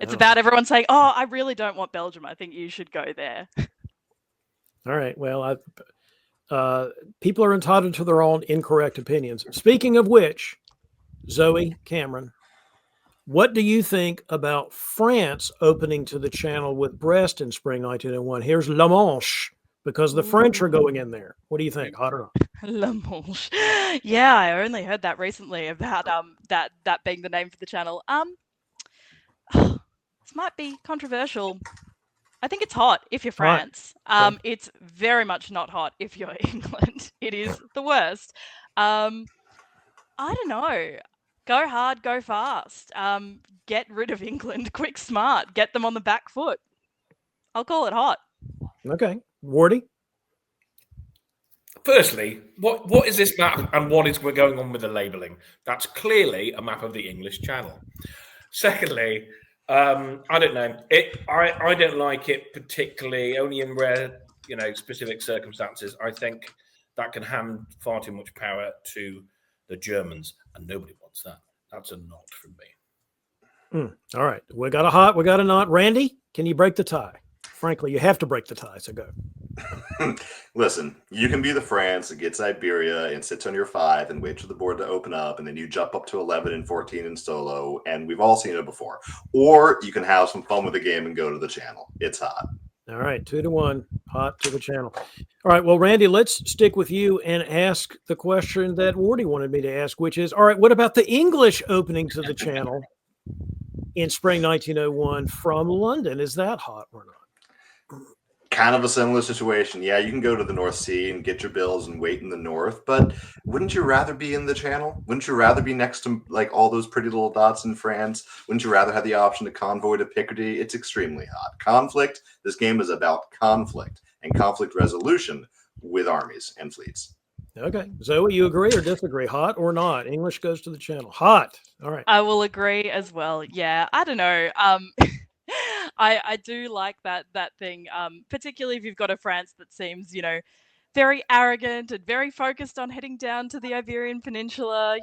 It's Oh. about everyone saying, "Oh, I really don't want Belgium. I think you should go there." All right. Well, people are entitled to their own incorrect opinions. Speaking of which, Zoe, Cameron, what do you think about France opening to the channel with Brest in spring 1901? Here's La Manche, because the French are going in there. What do you think? Hot or not? La Manche. Yeah, I only heard that recently about that being the name for the channel. This might be controversial. I think it's hot if you're France. Okay. It's very much not hot if you're England. It is the worst. I don't know. Go hard, go fast. Get rid of England, quick, smart. Get them on the back foot. I'll call it hot. Okay. Wardy? Firstly, what is this map and what is going on with the labelling? That's clearly a map of the English Channel. Secondly, I don't know. I don't like it particularly, only in rare, specific circumstances. I think that can hand far too much power to the Germans, and nobody wants that. That's a not from me. All right. We got a hot, we got a not. Randy, can you break the tie? Frankly, you have to break the tie, so go. Listen, you can be the France that gets Iberia and sits on your 5 and wait for the board to open up, and then you jump up to 11 and 14 in solo, and we've all seen it before. Or you can have some fun with the game and go to the channel. It's hot. All right, 2-1, hot to the channel. All right, well, Randy, let's stick with you and ask the question that Wardy wanted me to ask, which is, all right, what about the English opening to the channel in spring 1901 from London? Is that hot or not? Kind of a similar situation. Yeah, you can go to the North Sea and get your bills and wait in the north, but wouldn't you rather be in the channel? Wouldn't you rather be next to like all those pretty little dots in France? Wouldn't you rather have the option to convoy to Picardy? It's extremely hot. Conflict, this game is about conflict and conflict resolution with armies and fleets. Okay. Zoe, you agree or disagree? Hot or not? English goes to the channel. Hot. All right. I will agree as well. Yeah, I don't know. I do like that thing, particularly if you've got a France that seems, very arrogant and very focused on heading down to the Iberian Peninsula.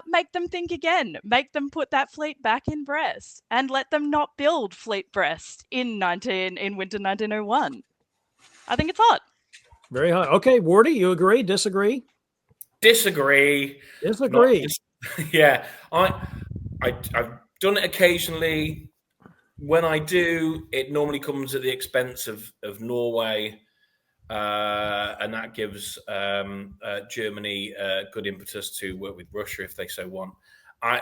Make them think again. Make them put that fleet back in Brest and let them not build Fleet Brest in winter 1901. I think it's hot. Very hot. Okay, Wardy, you agree? Disagree? Disagree. Disagree. Yeah, I've done it occasionally. When I do, it normally comes at the expense of Norway, and that gives Germany good impetus to work with Russia if they so want. I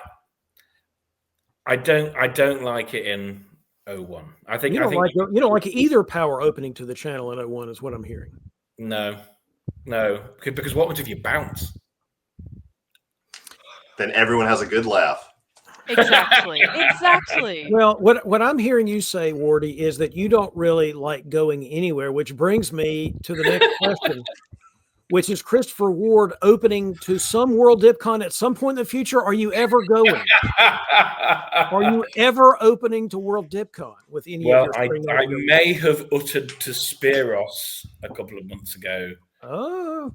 don't like it in 01. I think you don't like either power opening to the channel in 01 is what I'm hearing. No, because what happens if you bounce? Then everyone has a good laugh. Exactly. Well, what I'm hearing you say, Wardy, is that you don't really like going anywhere, which brings me to the next question, which is Christopher Ward opening to some World DipCon at some point in the future. Are you ever going? Are you ever opening to World DipCon with any of your spring? I may have uttered to Spiros a couple of months ago. Oh,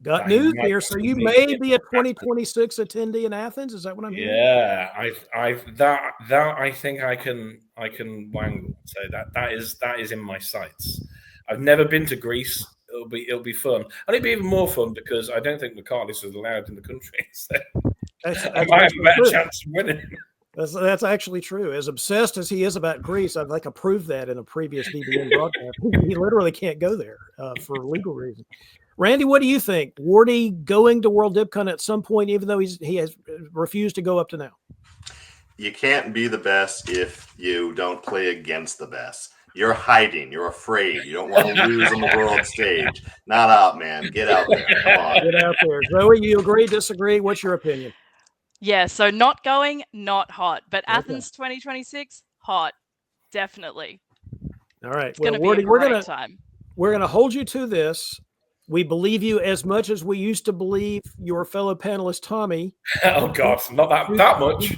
got news here. So you may be a 2026 attendee in Athens. Is that what I'm hearing? Yeah, I think I can wangle. So that is in my sights. I've never been to Greece. It'll be fun, and it'll be even more fun because I don't think Michalis is allowed in the country. So I might have a better chance of winning. That's actually true. As obsessed as he is about Greece, I'd like to prove that in a previous DBN broadcast. He literally can't go there for legal reasons. Randy, what do you think? Wardy going to World DipCon at some point, even though he has refused to go up to now? You can't be the best if you don't play against the best. You're hiding. You're afraid. You don't want to lose on the world stage. Not out, man. Get out there. Come on. Get out there. Zoe, you agree, disagree? What's your opinion? Yeah, so not going, not hot. But okay. Athens 2026, hot. Definitely. All right. It's going to be a great time. We're going to hold you to this. We believe you as much as we used to believe your fellow panelist, Tommy. Oh, God, not that much.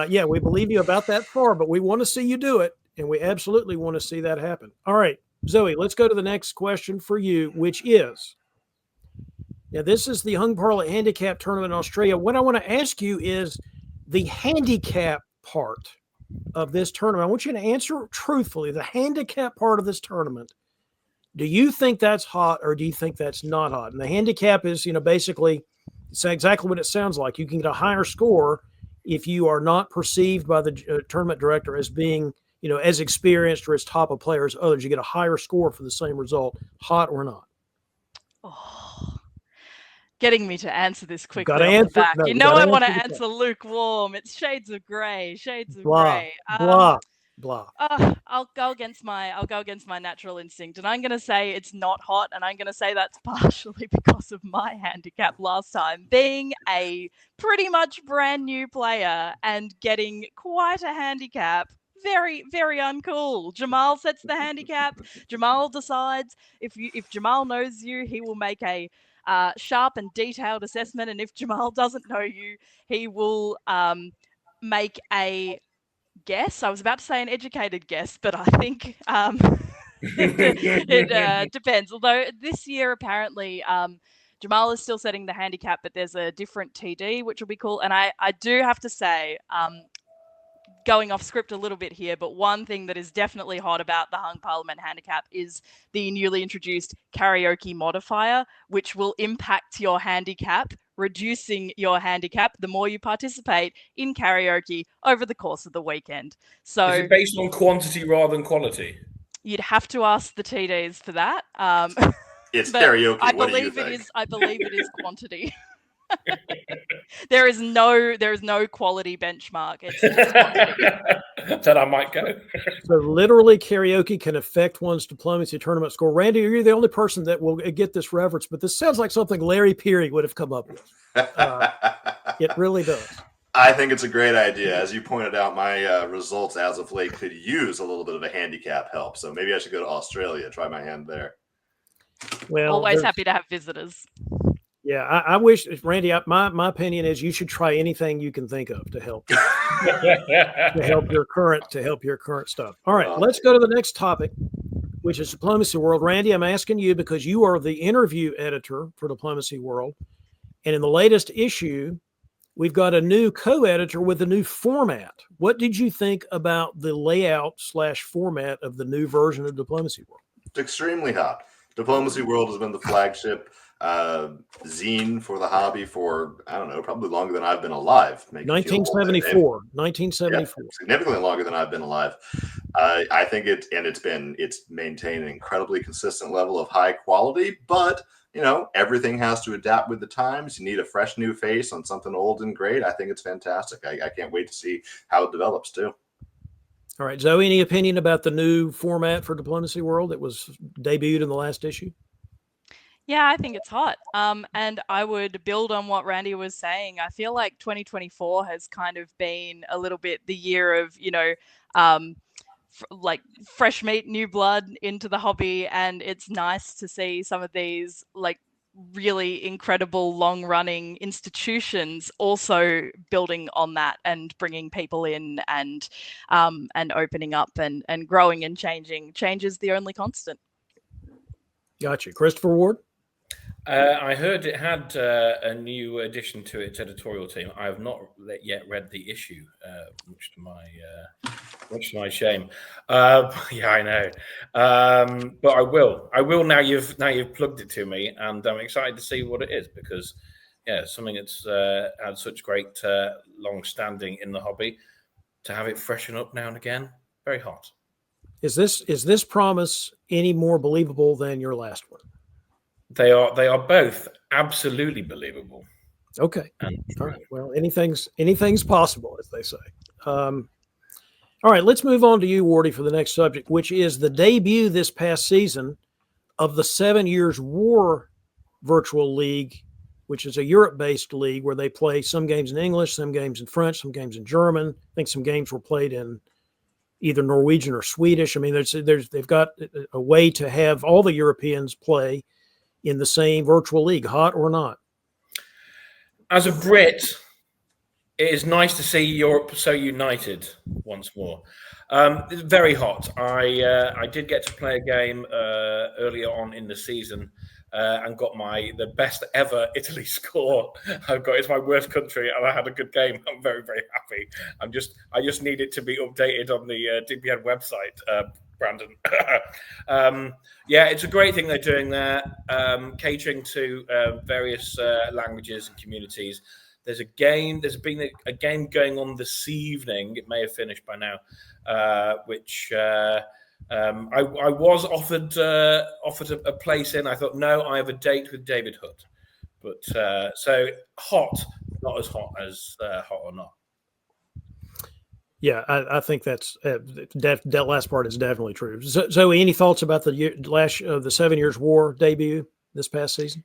Yeah, we believe you about that far, but we want to see you do it. and we absolutely want to see that happen. All right, Zoe, let's go to the next question for you, which is, now this is the Hung Parliament Handicap Tournament in Australia. What I want to ask you is the handicap part of this tournament. I want you to answer truthfully, the handicap part of this tournament. Do you think that's hot or do you think that's not hot? And the handicap is, basically it's exactly what it sounds like. You can get a higher score if you are not perceived by the tournament director as being, as experienced or as top a player as others. You get a higher score for the same result, hot or not. Oh, getting me to answer this quickly Gotta off answer- the back. no, you you know gotta I want to answer the answer lukewarm. It's shades of grey. Shades of Blah, grey. blah, blah. I'll go against my natural instinct, and I'm going to say it's not hot, and I'm going to say that's partially because of my handicap last time, being a pretty much brand new player and getting quite a handicap. Very, very uncool. Jamal sets the handicap. Jamal decides if Jamal knows you, he will make a sharp and detailed assessment, and if Jamal doesn't know you, he will make a guess. I was about to say an educated guess, but I think it depends. Although this year, apparently, Jamal is still setting the handicap, but there's a different TD, which will be cool. And I do have to say, going off script a little bit here, but one thing that is definitely hot about the Hung Parliament handicap is the newly introduced karaoke modifier, which will impact your handicap, reducing your handicap the more you participate in karaoke over the course of the weekend. So is it based on quantity rather than quality? You'd have to ask the TDs for that. It's but karaoke. I What do you believe think? I believe it is quantity. There is no quality benchmark. It's just quantity. Then I might go. So literally karaoke can affect one's diplomacy tournament score. Randy, you're the only person that will get this reference, but this sounds like something Larry Peary would have come up with. It really does. I think it's a great idea. As you pointed out, my results as of late could use a little bit of a handicap help. So maybe I should go to Australia, try my hand there. Well, always happy to have visitors. Yeah, I wish, Randy. My opinion is you should try anything you can think of to help your current stuff. All right, let's go to the next topic, which is Diplomacy World. Randy, I'm asking you because you are the interview editor for Diplomacy World, and in the latest issue, we've got a new co-editor with a new format. What did you think about the layout / format of the new version of Diplomacy World? It's extremely hot. Diplomacy World has been the flagship zine for the hobby for, I don't know, probably longer than I've been alive. 1974. Yeah, significantly longer than I've been alive. I think it's maintained an incredibly consistent level of high quality, but everything has to adapt with the times. You need a fresh new face on something old and great. I think it's fantastic. I can't wait to see how it develops too. All right, Zoe, any opinion about the new format for Diplomacy World that was debuted in the last issue? Yeah, I think it's hot. And I would build on what Randy was saying. I feel like 2024 has kind of been a little bit the year of, like fresh meat, new blood into the hobby. And it's nice to see some of these like really incredible long-running institutions also building on that and bringing people in and opening up and growing and changing. Change is the only constant. Gotcha. Christopher Ward? I heard it had a new addition to its editorial team. I have not yet read the issue, much to my shame. Yeah, I know, but I will. I will now. You've plugged it to me, and I'm excited to see what it is because, yeah, something that's had such great long standing in the hobby. To have it freshen up now and again, very hot. Is this promise any more believable than your last one? They are both absolutely believable. Okay. All right. Well, anything's possible, as they say. All right, let's move on to you, Wardy, for the next subject, which is the debut this past season of the 7 Years War Virtual League, which is a Europe-based league where they play some games in English, some games in French, some games in German. I think some games were played in either Norwegian or Swedish. I mean, they've got a way to have all the Europeans play in the same virtual league, hot or not. As a Brit, It is nice to see Europe so united once more. It's very hot. I did get to play a game earlier on in the season and got the best ever Italy score. It's my worst country, and I had a good game. I'm very, very happy. I just need it to be updated on the DPN website, Brandon. Yeah, it's a great thing they're doing there, catering to various languages and communities. There's been a game going on this evening. It may have finished by now, which I was offered a place in. I thought, no, I have a date with David Hood. But so hot, not as hot as Hot or Not. Yeah, I think that's that last part is definitely true. Zoe, any thoughts about the 7 Years' War debut this past season?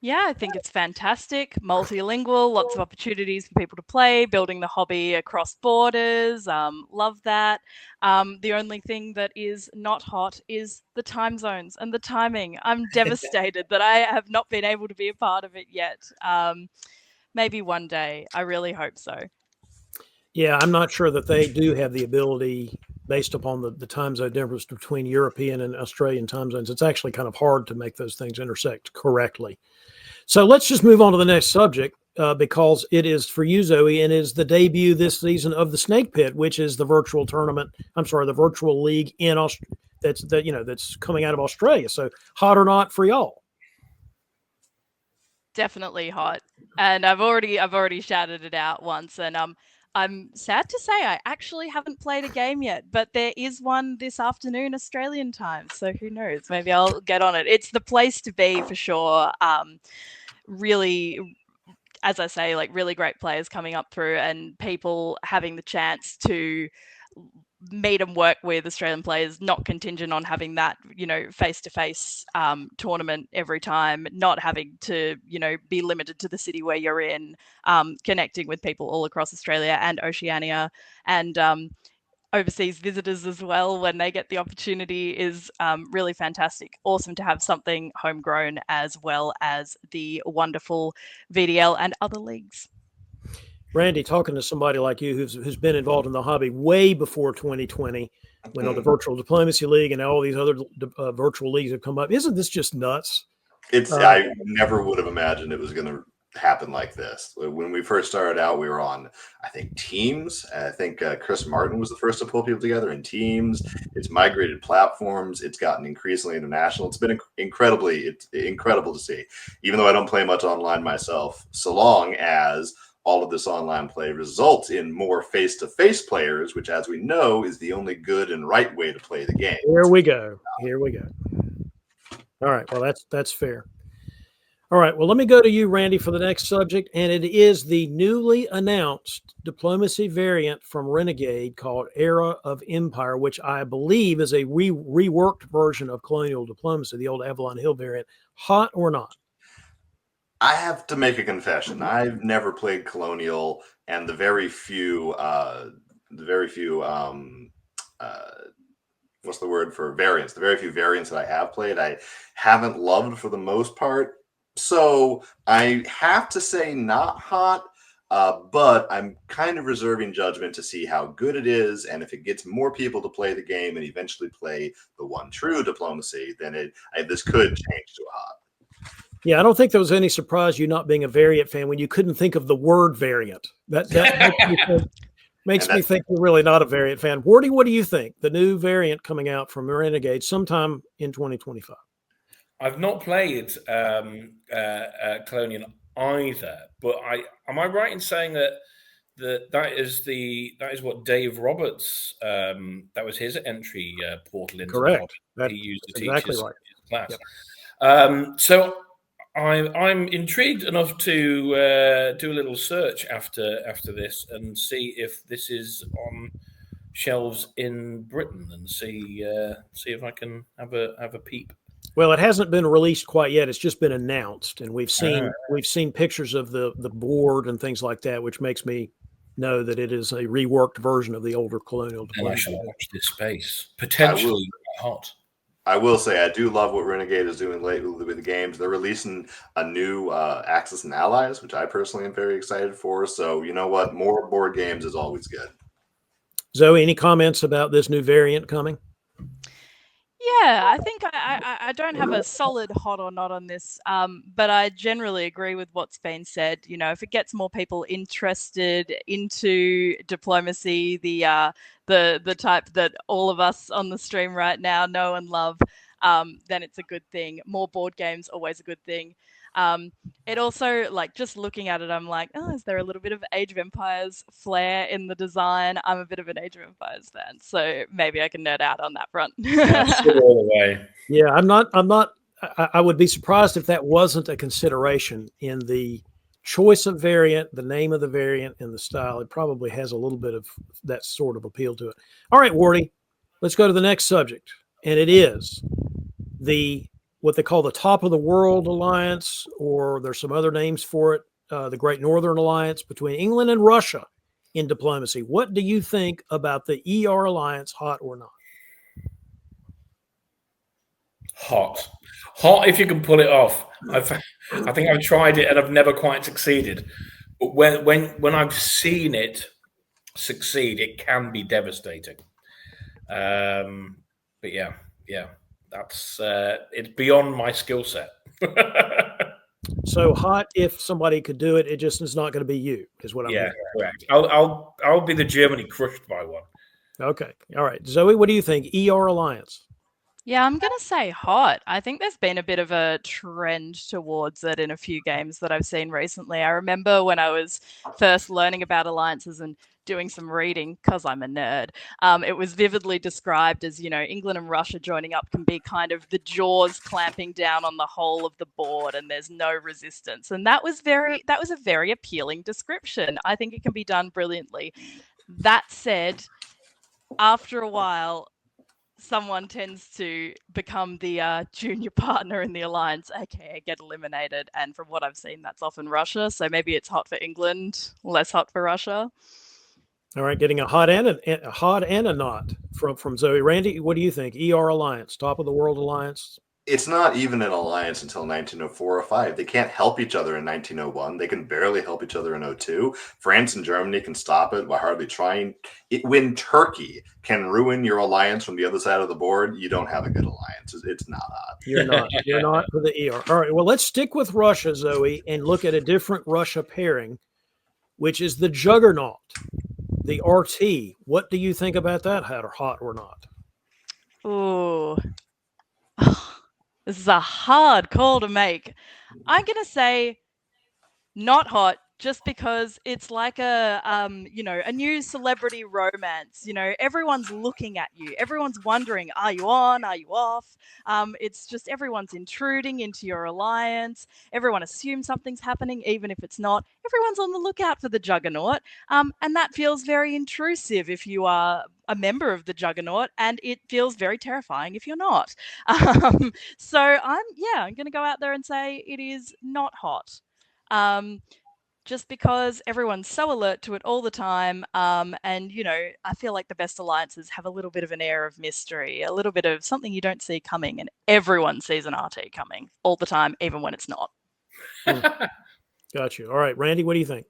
Yeah, I think it's fantastic. Multilingual, lots of opportunities for people to play, building the hobby across borders. Love that. The only thing that is not hot is the time zones and the timing. I'm devastated that I have not been able to be a part of it yet. Maybe one day. I really hope so. Yeah, I'm not sure that they do have the ability, based upon the time zone difference between European and Australian time zones. It's actually kind of hard to make those things intersect correctly. So let's just move on to the next subject because it is for you, Zoe, and is the debut this season of the Snake Pit, which is the virtual tournament. I'm sorry, the virtual league that's coming out of Australia. So hot or not for y'all? Definitely hot, and I've already shouted it out once, and I'm sad to say I actually haven't played a game yet, but there is one this afternoon Australian time, so who knows? Maybe I'll get on it. It's the place to be for sure. Really, as I say, like really great players coming up through and people having the chance to meet and work with Australian players, not contingent on having that, face-to-face tournament every time, not having to, be limited to the city where you're in, connecting with people all across Australia and Oceania, and overseas visitors as well when they get the opportunity is really fantastic. Awesome to have something homegrown as well as the wonderful VDL and other leagues. Randy, talking to somebody like you who's been involved in the hobby way before 2020, when the Virtual Diplomacy League and all these other virtual leagues have come up, isn't this just nuts? I never would have imagined it was going to happen like this. When we first started out, we were on, I think, Teams. I think Chris Martin was the first to pull people together in Teams. It's migrated platforms. It's gotten increasingly international. It's been incredible to see, even though I don't play much online myself, so long as all of this online play results in more face-to-face players, which, as we know, is the only good and right way to play the game. Here we go. All right. Well, that's fair. All right. Well, let me go to you, Randy, for the next subject. And it is the newly announced diplomacy variant from Renegade called Era of Empire, which I believe is a reworked version of Colonial Diplomacy, the old Avalon Hill variant. Hot or not? I have to make a confession. I've never played Colonial, and the very few what's the word for variants? The very few variants that I have played, I haven't loved for the most part. So I have to say not hot, but I'm kind of reserving judgment to see how good it is, and if it gets more people to play the game and eventually play the one true diplomacy, then this could change to a hot. Yeah, I don't think there was any surprise you not being a variant fan when you couldn't think of the word variant. That makes me think you're really not a variant fan. Wardy, what do you think? The new variant coming out from Renegade sometime in 2025. I've not played Colonial either, but am I right in saying that is what Dave Roberts that was his entry portal into correct. The hobby. He used to teach exactly his right. class. Yep. So I'm intrigued enough to do a little search after this and see if this is on shelves in Britain and see if I can have a peep. Well, it hasn't been released quite yet. It's just been announced, and we've seen pictures of the board and things like that, which makes me know that it is a reworked version of the older Colonial Diplomacy. And I shall watch this space. Potentially hot. I will say I do love what Renegade is doing lately with the games. They're releasing a new Axis and Allies, which I personally am very excited for. So you know what? More board games is always good. Zoe, any comments about this new variant coming? Yeah, I think I don't have a solid hot or not on this, but I generally agree with what's been said. You know, if it gets more people interested into diplomacy, the type that all of us on the stream right now know and love, then it's a good thing. More board games, always a good thing. It also, like, just looking at it, I'm like, oh, is there a little bit of Age of Empires flair in the design? I'm a bit of an Age of Empires fan, so maybe I can nerd out on that front. All the way. Yeah, I'm not. I would be surprised if that wasn't a consideration in the choice of variant, the name of the variant, and the style. It probably has a little bit of that sort of appeal to it. All right, Wardy, let's go to the next subject, and it is what they call the Top of the World Alliance, or there's some other names for it, the Great Northern Alliance between England and Russia in diplomacy. What do you think about the ER Alliance, hot or not? Hot if you can pull it off. I think I've tried it and I've never quite succeeded. But when I've seen it succeed, it can be devastating. But yeah, that's it's beyond my skill set. So hot if somebody could do it, it just is not going to be you, is what I'm hearing. Correct. I'll be the Germany crushed by one. Okay. All right. Zoe, what do you think? ER Alliance. Yeah, I'm going to say hot. I think there's been a bit of a trend towards it in a few games that I've seen recently. I remember when I was first learning about alliances and doing some reading, because I'm a nerd, it was vividly described as, England and Russia joining up can be kind of the jaws clamping down on the whole of the board and there's no resistance. And that was a very appealing description. I think it can be done brilliantly. That said, after a while, someone tends to become the junior partner in the alliance, aka get eliminated. And from what I've seen, that's often Russia. So maybe it's hot for England, less hot for Russia. All right, getting a hot and a not from Zoe. Randy, what do you think? ER Alliance, Top of the World Alliance. It's not even an alliance until 1904 or 5. They can't help each other in 1901. They can barely help each other in 02. France and Germany can stop it by hardly trying. When Turkey can ruin your alliance from the other side of the board, you don't have a good alliance. It's not hot. You're not for the ER. All right, well, let's stick with Russia, Zoe, and look at a different Russia pairing, which is the Juggernaut, the RT. What do you think about that, hot or not? Ooh. This is a hard call to make. I'm going to say not hot, just because it's like a new celebrity romance. Everyone's looking at you. Everyone's wondering, are you on? Are you off? It's just everyone's intruding into your alliance. Everyone assumes something's happening, even if it's not. Everyone's on the lookout for the Juggernaut. And that feels very intrusive if you are a member of the Juggernaut, and it feels very terrifying if you're not. So I'm going to go out there and say it is not hot. Just because everyone's so alert to it all the time. And, I feel like the best alliances have a little bit of an air of mystery, a little bit of something you don't see coming, and everyone sees an RT coming all the time, even when it's not. Got you. All right, Randy, what do you think?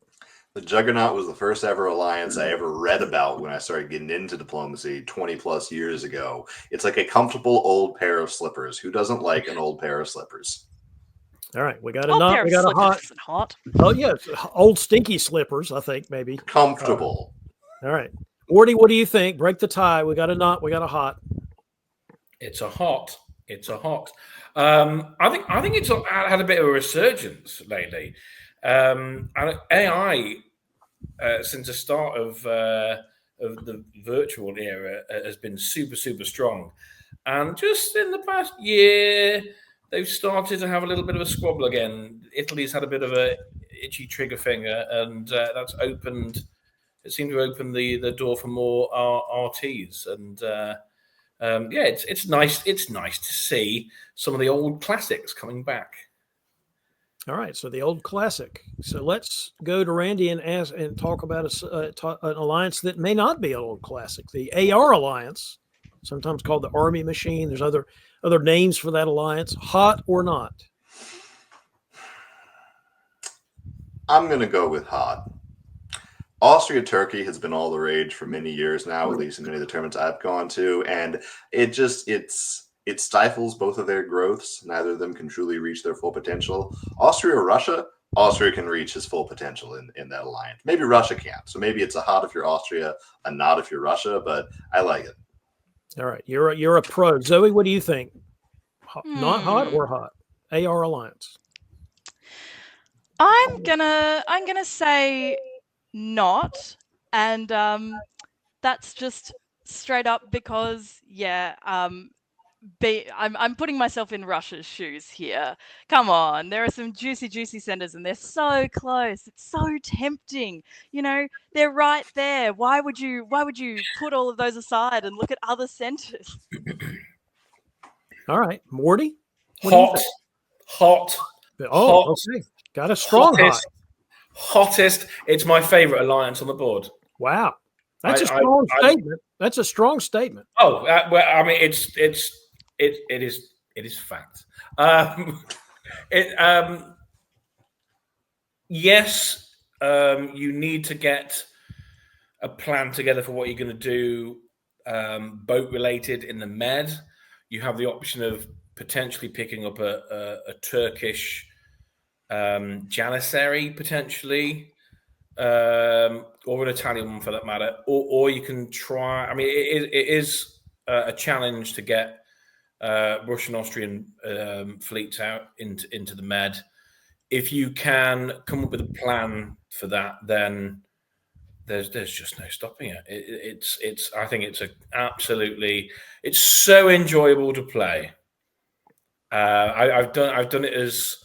The Juggernaut was the first ever alliance I ever read about when I started getting into diplomacy 20 plus years ago. It's like a comfortable old pair of slippers. Who doesn't like an old pair of slippers? All right, we got a not. We got a hot. Oh yeah, old stinky slippers. I think maybe comfortable. All right, Wardy, what do you think? Break the tie. We got a not. We got a hot. It's a hot. I think it's had a bit of a resurgence lately. And AI, since the start of the virtual era, has been super, super strong. And just in the past year, they've started to have a little bit of a squabble again. Italy's had a bit of a itchy trigger finger, and that's opened. It seemed to open the door for more RTs, and it's nice. It's nice to see some of the old classics coming back. All right, so the old classic. So let's go to Randy and talk about an alliance that may not be an old classic, the AR Alliance. sometimes called the Army Machine. There's other names for that alliance. Hot or not? I'm going to go with hot. Austria-Turkey has been all the rage for many years now, at least in many of the tournaments I've gone to, and it stifles both of their growths. Neither of them can truly reach their full potential. Austria can reach his full potential in that alliance. Maybe Russia can't. So maybe it's a hot if you're Austria, a not if you're Russia, but I like it. All right, you're a pro. Zoe, what do you think? Not hot or hot? AR alliance. I'm gonna say not, and that's just straight up because I'm putting myself in Russia's shoes here. Come on, there are some juicy centers, and they're so close. It's so tempting. You know, they're right there. Why would you put all of those aside and look at other centers? All right, Morty. Hot. Oh, okay. Got a strong hottest. It's my favorite alliance on the board. Wow, that's a strong statement. That's a strong statement. Oh, well, I mean, it is fact. Yes, you need to get a plan together for what you're going to do. Boat related in the Med, you have the option of potentially picking up a Turkish Janissary potentially, or an Italian one for that matter, or you can try. I mean, it is a challenge to get Russian Austrian fleets out into the Med. If you can come up with a plan for that, then there's just no stopping it. I think it's so enjoyable to play. I've done it as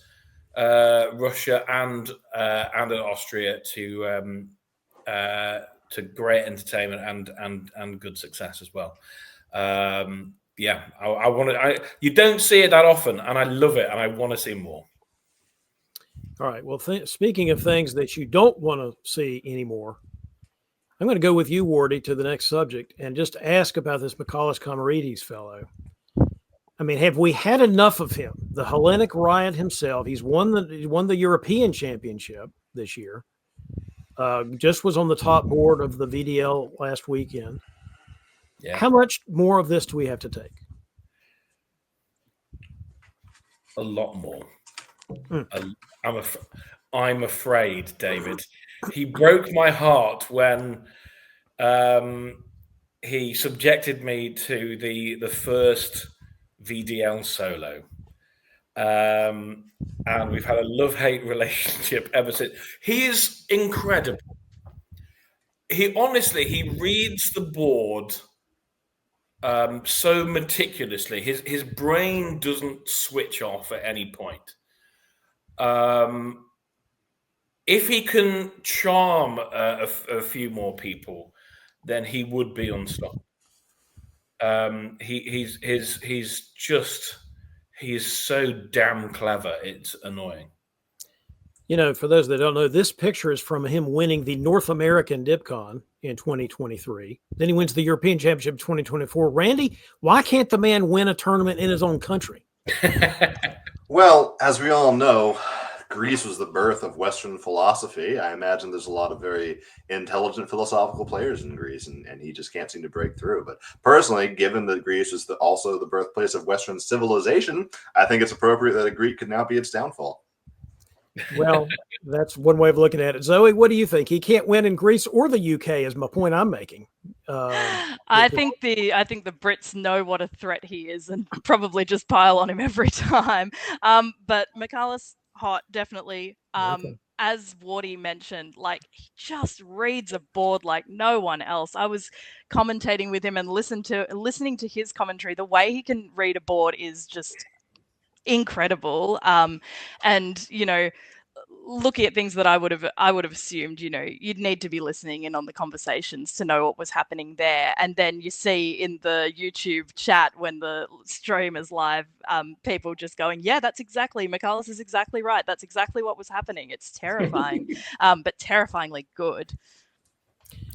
Russia and Austria to great entertainment and good success as well. I want to. You don't see it that often, and I love it, and I want to see more. All right. Well, speaking of things that you don't want to see anymore, I'm going to go with you, Wardy, to the next subject and just ask about this Michalis Comarides fellow. I mean, have we had enough of him? The Hellenic Riot himself. He's won the European Championship this year. Just was on the top board of the VDL last weekend. Yeah. How much more of this do we have to take? A lot more. I'm afraid, David. He broke my heart when he subjected me to the first VDL solo. And we've had a love-hate relationship ever since. He is incredible. He reads the board so meticulously. His brain doesn't switch off at any point. If he can charm a few more people, then he would be unstoppable. He is so damn clever. It's annoying. You know, for those that don't know, this picture is from him winning the North American DipCon in 2023. Then he wins the European Championship in 2024. Randy, why can't the man win a tournament in his own country? Well, as we all know, Greece was the birth of Western philosophy. I imagine there's a lot of very intelligent philosophical players in Greece, and he just can't seem to break through. But personally, given that Greece is also the birthplace of Western civilization, I think it's appropriate that a Greek could now be its downfall. Well, that's one way of looking at it. Zoe, what do you think? He can't win in Greece or the UK is my point I'm making. I think the Brits know what a threat he is and probably just pile on him every time. But Michalis, hot, definitely. Okay. As Wardy mentioned, like, he just reads a board like no one else. I was commentating with him and listening to his commentary. The way he can read a board is just incredible. And you know, looking at things that I would have assumed, you know, you'd need to be listening in on the conversations to know what was happening there. And then you see in the YouTube chat when the stream is live, people just going, yeah, that's exactly, Michalis is exactly right. That's exactly what was happening. It's terrifying, but terrifyingly good.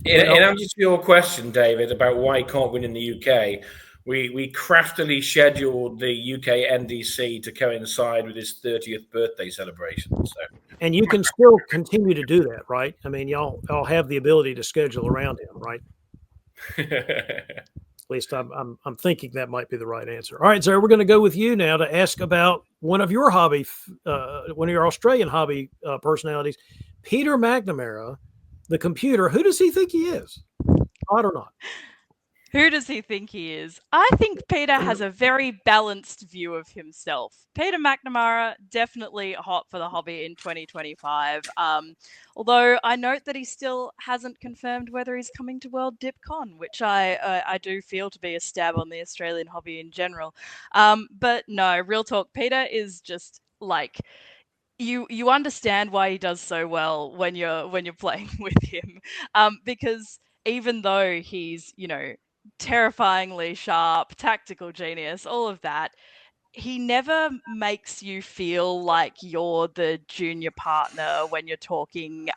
In answer to your question, David, about why he can't win in the UK, we craftily scheduled the UK NDC to coincide with his 30th birthday celebration. So, and you can still continue to do that, right? I mean, y'all have the ability to schedule around him, right? At least I'm thinking that might be the right answer. All right, sir, we're going to go with you now to ask about one of your hobby, one of your Australian hobby personalities, Peter McNamara, the computer. Who does he think he is? Odd or not? Who does he think he is? I think Peter has a very balanced view of himself. Peter McNamara, definitely hot for the hobby in 2025. Although I note that he still hasn't confirmed whether he's coming to World DipCon, which I do feel to be a stab on the Australian hobby in general. But no, real talk, Peter is just like, you understand why he does so well when you're playing with him, because even though he's, terrifyingly sharp, tactical genius, all of that, he never makes you feel like you're the junior partner when you're talking.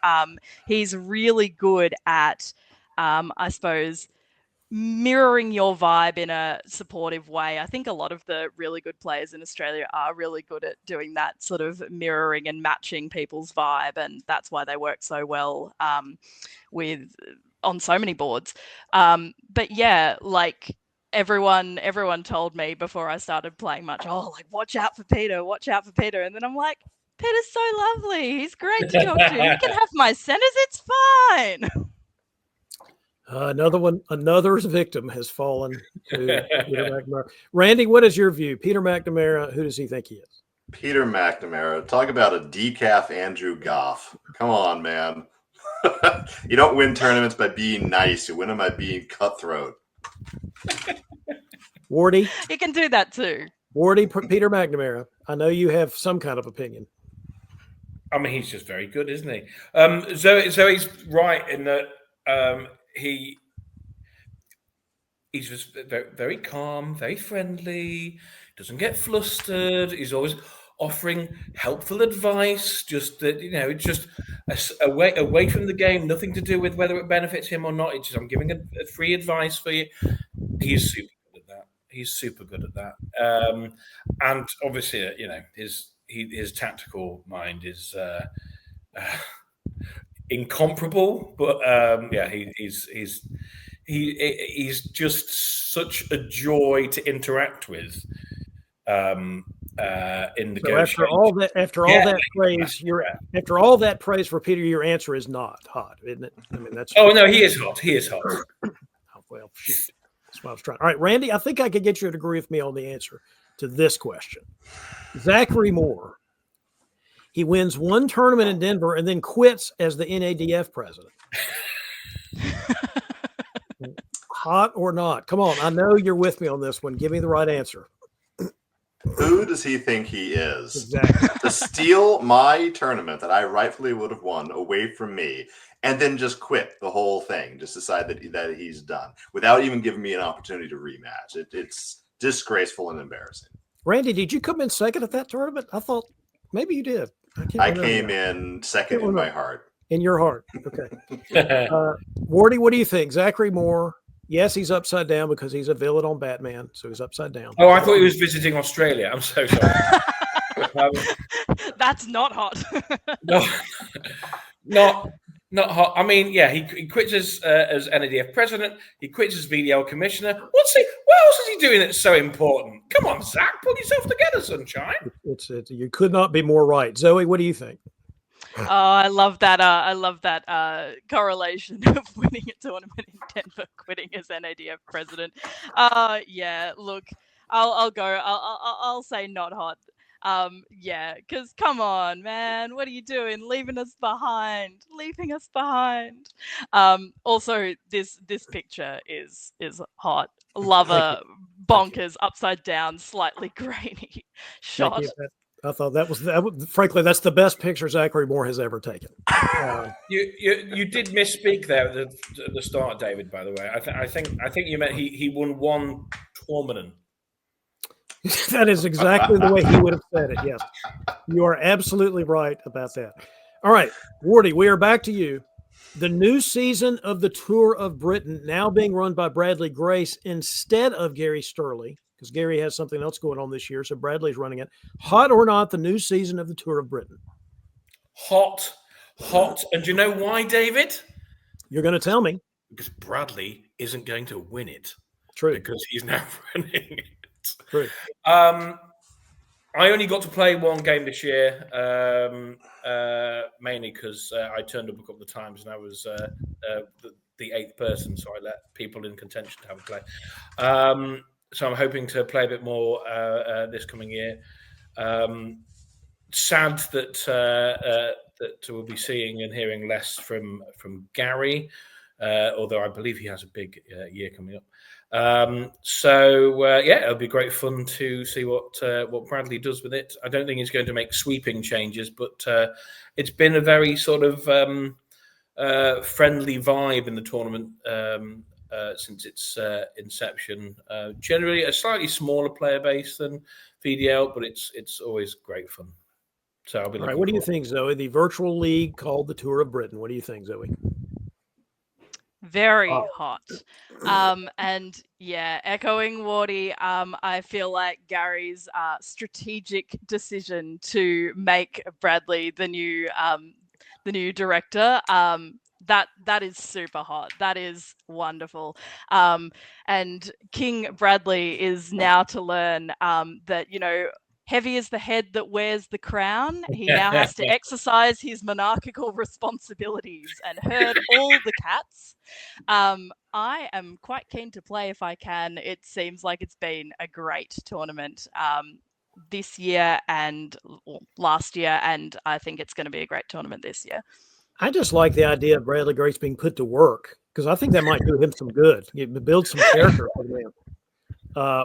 He's really good at, I suppose, mirroring your vibe in a supportive way. I think a lot of the really good players in Australia are really good at doing that sort of mirroring and matching people's vibe, and that's why they work so well on so many boards. But yeah, like everyone told me before I started playing much, watch out for Peter. And then I'm like, Peter's so lovely. He's great to talk to. He can have my centers. It's fine. Another victim has fallen to Peter McNamara. Randy, what is your view? Peter McNamara, who does he think he is? Peter McNamara, talk about a decaf Andrew Goff. Come on, man. You don't win tournaments by being nice. You win them by being cutthroat. Wardy? He can do that too. Wardy, Peter McNamara. I know you have some kind of opinion. I mean, he's just very good, isn't he? Zoe's right in that he's just very, very calm, very friendly, doesn't get flustered. He's always offering helpful advice, just that, it's just away from the game, nothing to do with whether it benefits him or not. It's just, I'm giving a free advice for you. He's super good at that. And obviously, his tactical mind is incomparable. But he's just such a joy to interact with. In the so after all that praise for Peter, your answer is not hot, isn't it? I mean, that's. Oh no, he is hot. Oh, well, shoot. That's what I was trying. All right, Randy, I think I could get you to agree with me on the answer to this question. Zachary Moore. He wins one tournament in Denver and then quits as the NADF president. Hot or not? Come on, I know you're with me on this one. Give me the right answer. Who does he think he is? Exactly. To steal my tournament that I rightfully would have won away from me and then just quit the whole thing, just decide that he's done without even giving me an opportunity to rematch. It's disgraceful and embarrassing. Randy, did you come in second at that tournament? I thought maybe you did. I came in second in my heart. In your heart. Okay. Wardy, what do you think? Zachary Moore. Yes, he's upside down because he's a villain on Batman, so he's upside down. Oh, I thought he was visiting Australia. I'm so sorry. That's not hot. No, not hot. I mean, yeah, he quits as NADF president. He quits as VDL commissioner. What else is he doing that's so important? Come on, Zach, pull yourself together, sunshine. It's you could not be more right. Zoe, what do you think? Oh, I love that correlation of winning a tournament in Denver, quitting as NADF president. Yeah, look, I'll go. I'll say not hot. Yeah, because come on, man, what are you doing? Leaving us behind. Also, this picture is hot. Lover, bonkers, upside down, slightly grainy shot. I thought that was frankly, that's the best picture Zachary Moore has ever taken. You did misspeak there at the start, David. By the way, I think you meant he won one tournament. That is exactly the way he would have said it. Yes, you are absolutely right about that. All right, Wardy, we are back to you. The new season of the Tour of Britain now being run by Bradley Grace instead of Gary Sturley, because Gary has something else going on this year, so Bradley's running it. Hot or not, the new season of the Tour of Britain? Hot. And do you know why, David? You're going to tell me. Because Bradley isn't going to win it. True. Because he's now running it. True. I only got to play one game this year, mainly because I turned up a couple of times and I was the eighth person, so I let people in contention to have a play. So I'm hoping to play a bit more this coming year. Sad that we'll be seeing and hearing less from Gary, although I believe he has a big year coming up. It'll be great fun to see what Bradley does with it. I don't think he's going to make sweeping changes, but it's been a very sort of friendly vibe in the tournament since its inception. Generally, a slightly smaller player base than VDL, but it's always great fun. So I'll be. All right, what do you think, Zoe? The virtual league called the Tour of Britain. What do you think, Zoe? Very hot. And yeah, echoing Wardy, I feel like Gary's strategic decision to make Bradley the new director, that is super hot. That is wonderful. And King Bradley is now to learn that, heavy is the head that wears the crown. He now has to exercise his monarchical responsibilities and herd all the cats. I am quite keen to play if I can. It seems like it's been a great tournament this year and last year, and I think it's going to be a great tournament this year. I just like the idea of Bradley Grace being put to work, because I think that might do him some good. Build some character for him.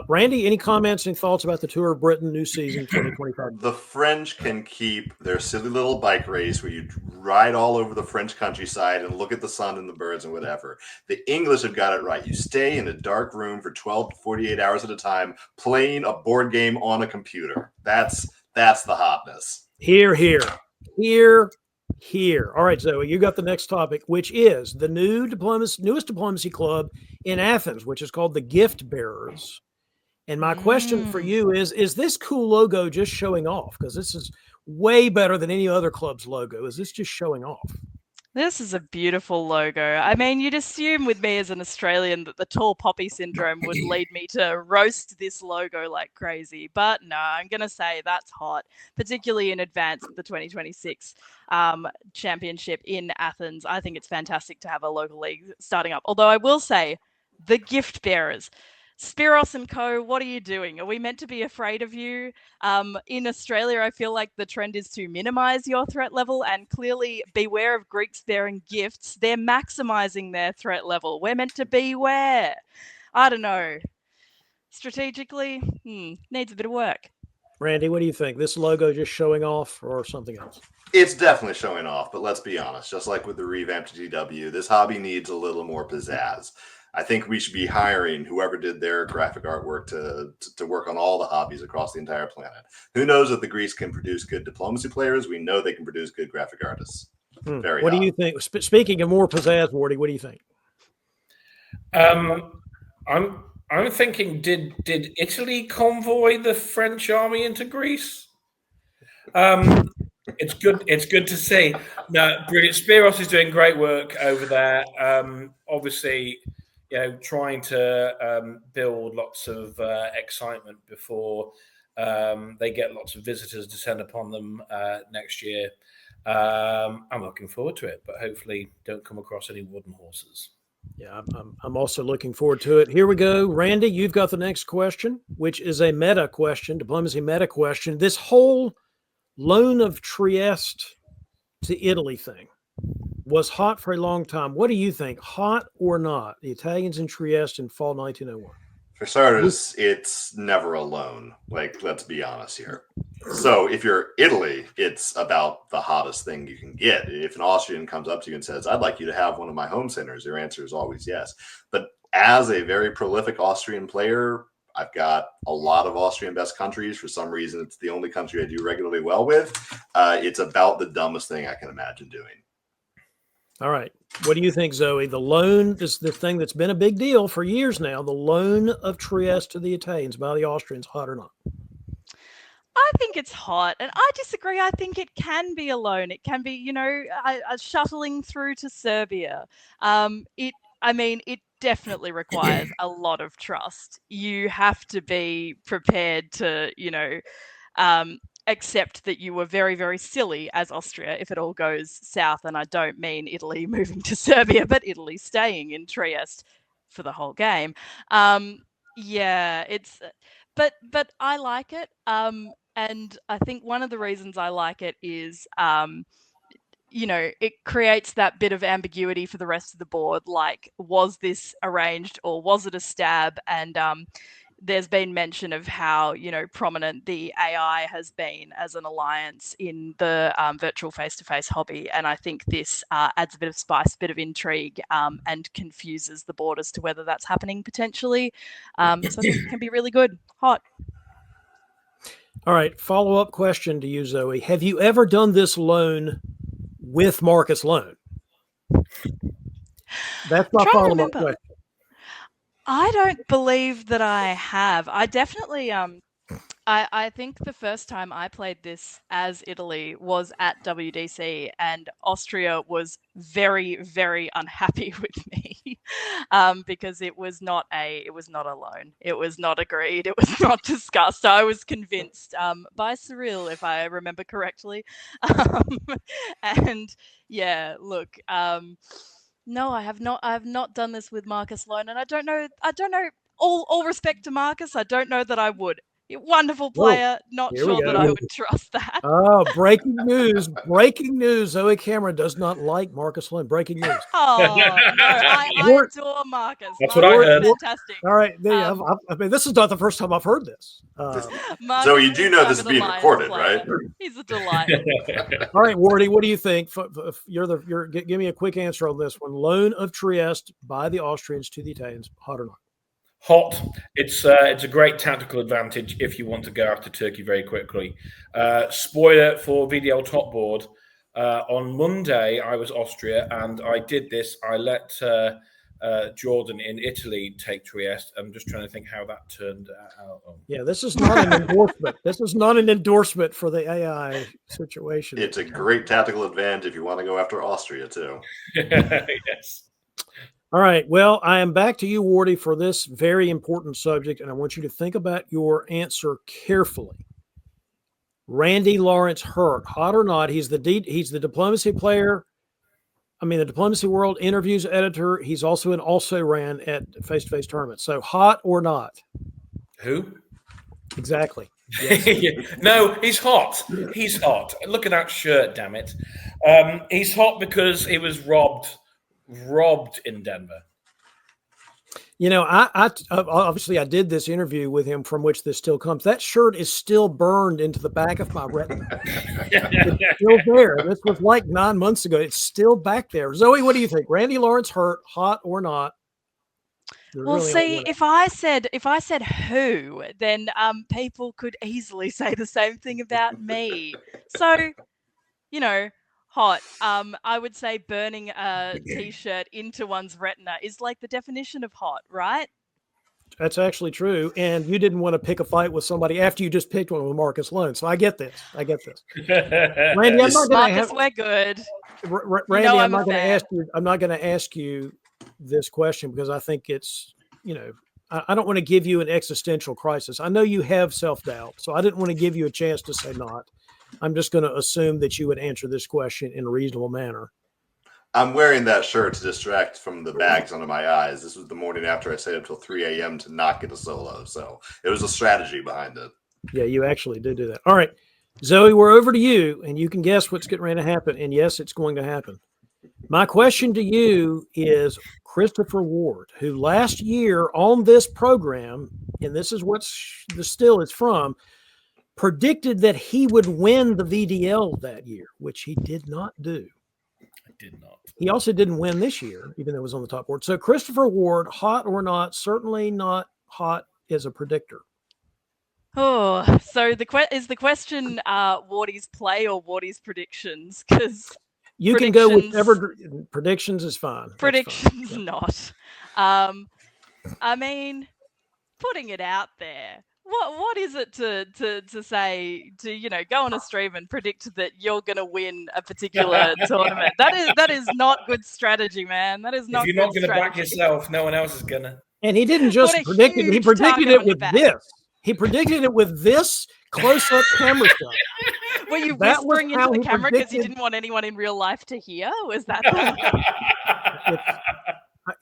Randy, any comments, any thoughts about the Tour of Britain new season 2025? The French can keep their silly little bike race where you ride all over the French countryside and look at the sun and the birds and whatever. The English have got it right. You stay in a dark room for 12 to 48 hours at a time playing a board game on a computer. That's the hotness. Here. All right, Zoe, you got the next topic, which is the newest diplomacy club in Athens, which is called the Gift Bearers. And my question for you is this cool logo just showing off? Because this is way better than any other club's logo. Is this just showing off? This is a beautiful logo. I mean, you'd assume with me as an Australian that the tall poppy syndrome would lead me to roast this logo like crazy. But no, I'm going to say that's hot, particularly in advance of the 2026 championship in Athens. I think it's fantastic to have a local league starting up. Although I will say the Gift Bearers. Spiros and co, what are you doing? Are we meant to be afraid of you? In Australia, I feel like the trend is to minimize your threat level, and clearly beware of Greeks bearing gifts. They're maximizing their threat level. We're meant to beware. I don't know. Strategically, needs a bit of work. Randy, what do you think? This logo just showing off or something else? It's definitely showing off, but let's be honest. Just like with the revamped GW, this hobby needs a little more pizzazz. I think we should be hiring whoever did their graphic artwork to work on all the hobbies across the entire planet. Who knows if the Greeks can produce good diplomacy players? We know they can produce good graphic artists. What do you think? Speaking of more pizzazz, Wardy, what do you think? I'm thinking, did Italy convoy the French army into Greece? It's good to see. No, brilliant. Spiros is doing great work over there. Obviously, trying to build lots of excitement before they get lots of visitors descend upon them next year. I'm looking forward to it, but hopefully don't come across any wooden horses. Yeah, I'm also looking forward to it. Here we go. Randy, you've got the next question, which is a meta question, diplomacy meta question. This whole loan of Trieste to Italy thing was hot for a long time. What do you think? Hot or not? The Italians in Trieste in fall 1901. For starters, it's never a loan. Let's be honest here. So if you're Italy, it's about the hottest thing you can get. If an Austrian comes up to you and says, I'd like you to have one of my home centers, your answer is always yes. But as a very prolific Austrian player, I've got a lot of Austrian best countries. For some reason, it's the only country I do regularly well with. It's about the dumbest thing I can imagine doing. All right. What do you think, Zoe? The loan, this thing that's been a big deal for years now, the loan of Trieste to the Italians by the Austrians, hot or not? I think it's hot, and I disagree. I think it can be a loan. It can be, a shuttling through to Serbia. It definitely requires a lot of trust. You have to be prepared to, accept that you were very, very silly as Austria if it all goes south. And I don't mean Italy moving to Serbia, but Italy staying in Trieste for the whole game. But I like it. And I think one of the reasons I like it is, it creates that bit of ambiguity for the rest of the board. Like, was this arranged or was it a stab? And there's been mention of how, prominent the AI has been as an alliance in the virtual face-to-face hobby. And I think this adds a bit of spice, a bit of intrigue, and confuses the board as to whether that's happening potentially. So I think it can be really good. Hot. All right. Follow-up question to you, Zoe. Have you ever done this loan with Marcus Loan? That's my follow-up question. I don't believe that I have. I definitely I think the first time I played this as Italy was at WDC, and Austria was very, very unhappy with me because it was not a loan. It was not agreed. It was not discussed. I was convinced by Cyril, if I remember correctly. And yeah, look. No, I have not. I have not done this with Marcus Loan, and I don't know. All respect to Marcus, I don't know that I would. Wonderful player. Not sure that I would trust that. Oh, breaking news! Breaking news! Zoe Cameron does not like Marcus Loan. Breaking news. Oh no, I adore Marcus. That's what I heard. Fantastic. All right, I mean, this is not the first time I've heard this. So you do know this is being recorded, right? He's a delight. All right, Wardy, what do you think? Give me a quick answer on this one. Loan of Trieste by the Austrians to the Italians, hot or not? Hot. It's a great tactical advantage if you want to go after Turkey very quickly. Spoiler for VDL top board. On Monday, I was Austria, and I did this. I let Jordan in Italy take Trieste. I'm just trying to think how that turned out. Yeah, this is not an endorsement. This is not an endorsement for the AI situation. It's a great tactical advantage if you want to go after Austria, too. Yes. All right. Well, I am back to you, Wardy, for this very important subject, and I want you to think about your answer carefully. Randy Lawrence Hurt, hot or not? He's the diplomacy player. I mean, the Diplomacy World interviews editor. He's also an also-ran at face-to-face tournaments. So, hot or not? Who? Exactly. Yes. No, he's hot. He's hot. Look at that shirt, damn it. He's hot because he was robbed in Denver. I obviously I did this interview with him from which this still comes. That shirt is still burned into the back of my retina. It's still there. This was like 9 months ago. It's still back there. Zoe, what do you think? Randy Lawrence Hurt, hot or not? Well, see, if I said who, then people could easily say the same thing about me. So, hot. I would say burning a t-shirt into one's retina is like the definition of hot, right? That's actually true. And you didn't want to pick a fight with somebody after you just picked one with Marcus Loan. So I get this. Randy, I'm not going to we're good. Randy, I'm not going to ask you this question because I think it's, I don't want to give you an existential crisis. I know you have self-doubt, so I didn't want to give you a chance to say not. I'm just going to assume that you would answer this question in a reasonable manner. I'm wearing that shirt to distract from the bags under my eyes. This was the morning after I stayed up till 3 a.m. to not get a solo. So it was a strategy behind it. Yeah, you actually did do that. All right, Zoe, we're over to you, and you can guess what's getting ready to happen. And yes, it's going to happen. My question to you is Christopher Ward, who last year on this program, and this is what the still is from, predicted that he would win the VDL that year, which he did not do. I did not. He also didn't win this year, even though it was on the top board. So Christopher Ward, hot or not, certainly not hot as a predictor. Oh, so is the question Wardy's play or Wardy's predictions? Because You can go whichever predictions is fine. Predictions, fine. not. I mean, putting it out there. What is it to say to go on a stream and predict that you're going to win a particular tournament? That is not good strategy, man. That is not. If you're not going to back yourself, no one else is gonna. And he didn't just predict it; he predicted it with this. He predicted it with this close-up camera shot. Were you whispering into the camera because you didn't want anyone in real life to hear? Was that?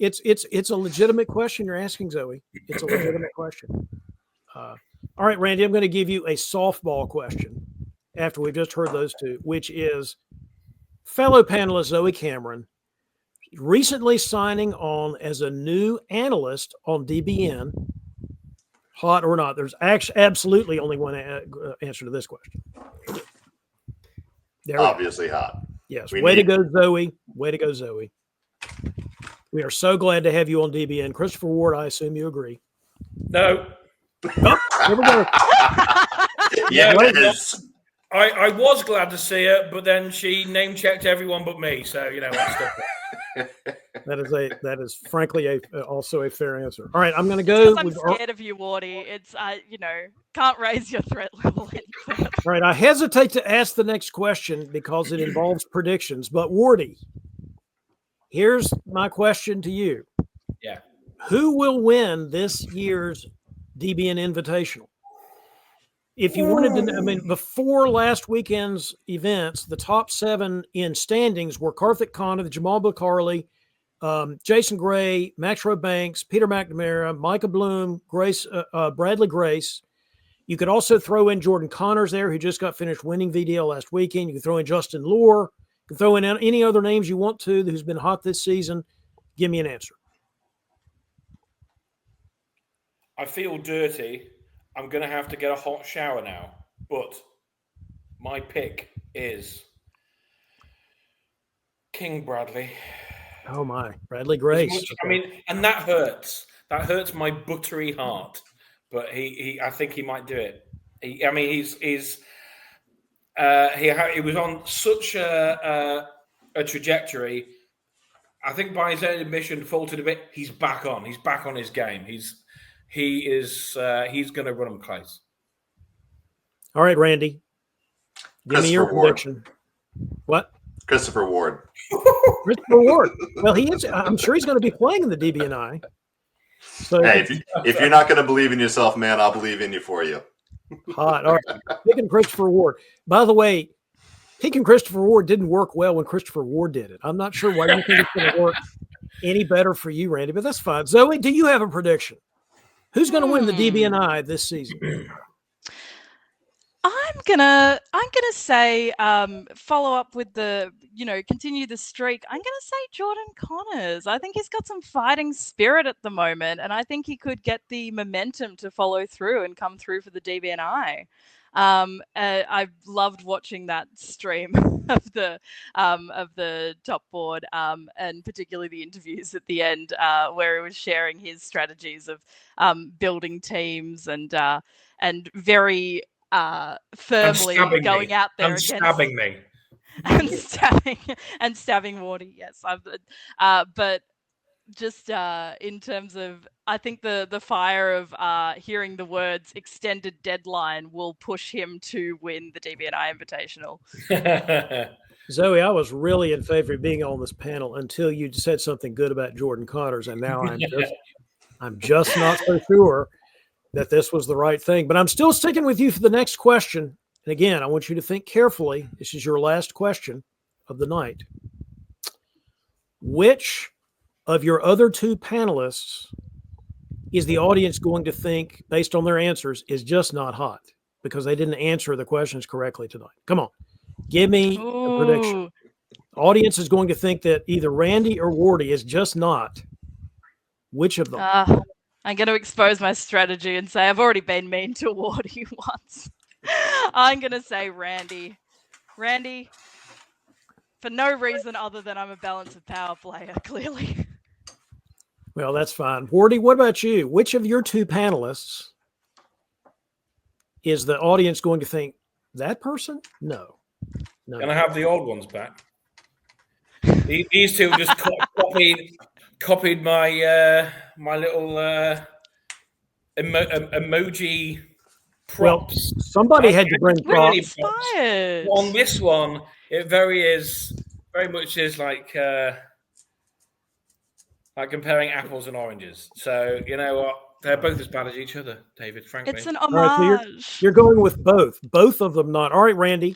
It's a legitimate question you're asking, Zoe. It's a legitimate question. All right, Randy, I'm going to give you a softball question after we've just heard those two, which is fellow panelist Zoe Cameron recently signing on as a new analyst on DBN. Hot or not? There's actually absolutely only one answer to this question. Obviously hot. Yes. Way to go, Zoe. Way to go, Zoe. We are so glad to have you on DBN. Christopher Ward, I assume you agree. No. Oh, here we go. Yes. I was glad to see her, but then she name-checked everyone but me. So, That is frankly also a fair answer. All right, I'm going to go. I'm scared of you, Wardy. It's can't raise your threat level any further. All right, I hesitate to ask the next question because it involves predictions. But Wardy, here's my question to you. Yeah. Who will win this year's DBN Invitational? If you wanted to, before last weekend's events, the top 7 in standings were Karthik Khanna, Jamal Bukhari, Jason Gray, Maxwell Banks, Peter McNamara, Micah Bloom, Bradley Grace. You could also throw in Jordan Connors there, who just got finished winning VDL last weekend. You can throw in Justin Lohr. You can throw in any other names you want to who's been hot this season. Give me an answer. I feel dirty. I'm going to have to get a hot shower now. But my pick is King Bradley. Oh, my. Bradley Grace. And that hurts. That hurts my buttery heart. But he I think he might do it. He was on such a trajectory. I think by his own admission, faltered a bit. He's back on. He's back on his game. He's going to run him close. All right, Randy. Give me your prediction. What? Christopher Ward. Christopher Ward. Well, he is. I'm sure he's going to be playing in the DBNI. So, hey, if you're not going to believe in yourself, man, I'll believe in you for you. Hot. All right. Picking Christopher Ward. By the way, picking Christopher Ward didn't work well when Christopher Ward did it. I'm not sure why you think it's going to work any better for you, Randy, but that's fine. Zoe, do you have a prediction? Who's going to win the DBNI this season? I'm gonna say follow up with the continue the streak. I'm gonna say Jordan Connors. I think he's got some fighting spirit at the moment, and I think he could get the momentum to follow through and come through for the DBNI. I loved watching that stream of the top board, and particularly the interviews at the end where he was sharing his strategies of building teams and very firmly going out there and stabbing me and stabbing Wardy. Yes, but just in terms of, I think the fire of hearing the words extended deadline will push him to win the DBNI Invitational. Zoe, I was really in favor of being on this panel until you said something good about Jordan Connors, and now I'm just not so sure that this was the right thing. But I'm still sticking with you for the next question. And again, I want you to think carefully. This is your last question of the night. Which of your other 2 panelists is the audience going to think, based on their answers, is just not hot because they didn't answer the questions correctly tonight? Come on. Give me a prediction. The audience is going to think that either Randy or Wardy is just not. Which of them? I'm going to expose my strategy and say I've already been mean to Wardy once. I'm going to say Randy. Randy, for no reason other than I'm a balance of power player, clearly. Well, that's fine. Wardy, what about you? Which of your 2 panelists is the audience going to think, that person? No. Can I have the old ones back? These two just copied my my little emoji props. Well, somebody had to bring Really props. Inspired. On this one, it very much is like comparing apples and oranges. So you know what? They're both as bad as each other, David. Frankly, It's an All right, so homage. you're going with both of them not. All right, Randy,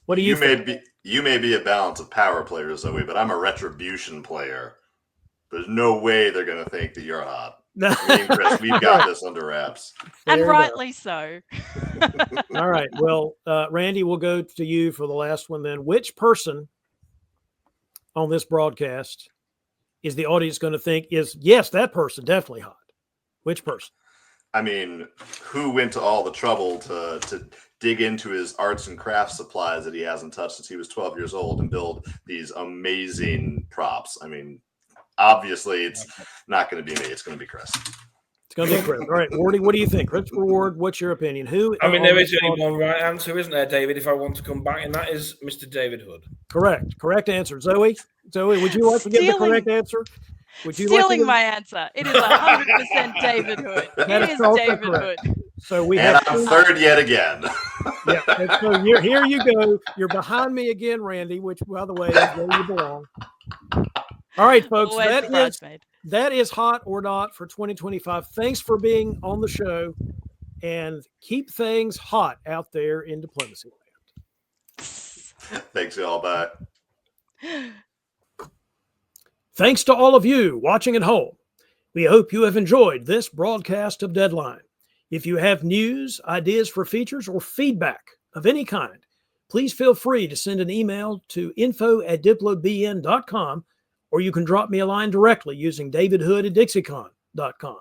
what do you think? You may be a balance of power player, Zoe, but I'm a retribution player. There's no way they're going to think that you're hot. Me and Chris, we've got this under wraps. And Fair rightly so. All right. Well, Randy, we'll go to you for the last one then. Which person on this broadcast is the audience going to think is, yes, that person definitely hot? Which person? I mean, who went to all the trouble to dig into his arts and crafts supplies that he hasn't touched since he was 12 years old and build these amazing props? I mean, obviously, it's not going to be me. It's going to be Chris. It's going to be Chris. All right, Wardy, what do you think? Christopher Ward, what's your opinion? Who? I mean, there is only one right answer, isn't there, David? If I want to come back, and that is Mr. David Hood. Correct answer. Zoe, would you like to give the correct answer? Would you Stealing like my answer. It is 100% David Hood. That It is is also David correct. Hood. So we And have I'm third yet again. Yeah. And so here you go. You're behind me again, Randy, which, by the way, is where you belong. All right, folks. Always the bridesmaid. That is hot or not for 2025. Thanks for being on the show, and keep things hot out there in diplomacy land. Thanks, y'all. Bye. Thanks to all of you watching at home. We hope you have enjoyed this broadcast of Deadline. If you have news, ideas for features, or feedback of any kind, please feel free to send an email to info@diplobn.com, or you can drop me a line directly using davidhood@dixiecon.com.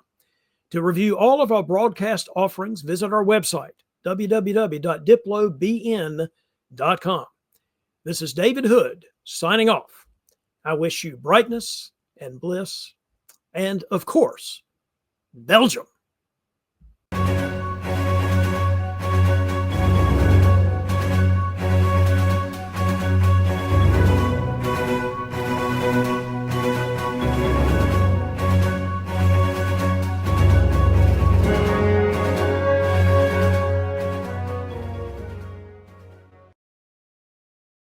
To review all of our broadcast offerings, visit our website, www.diplobn.com. This is David Hood signing off. I wish you brightness and bliss and, of course, Belgium.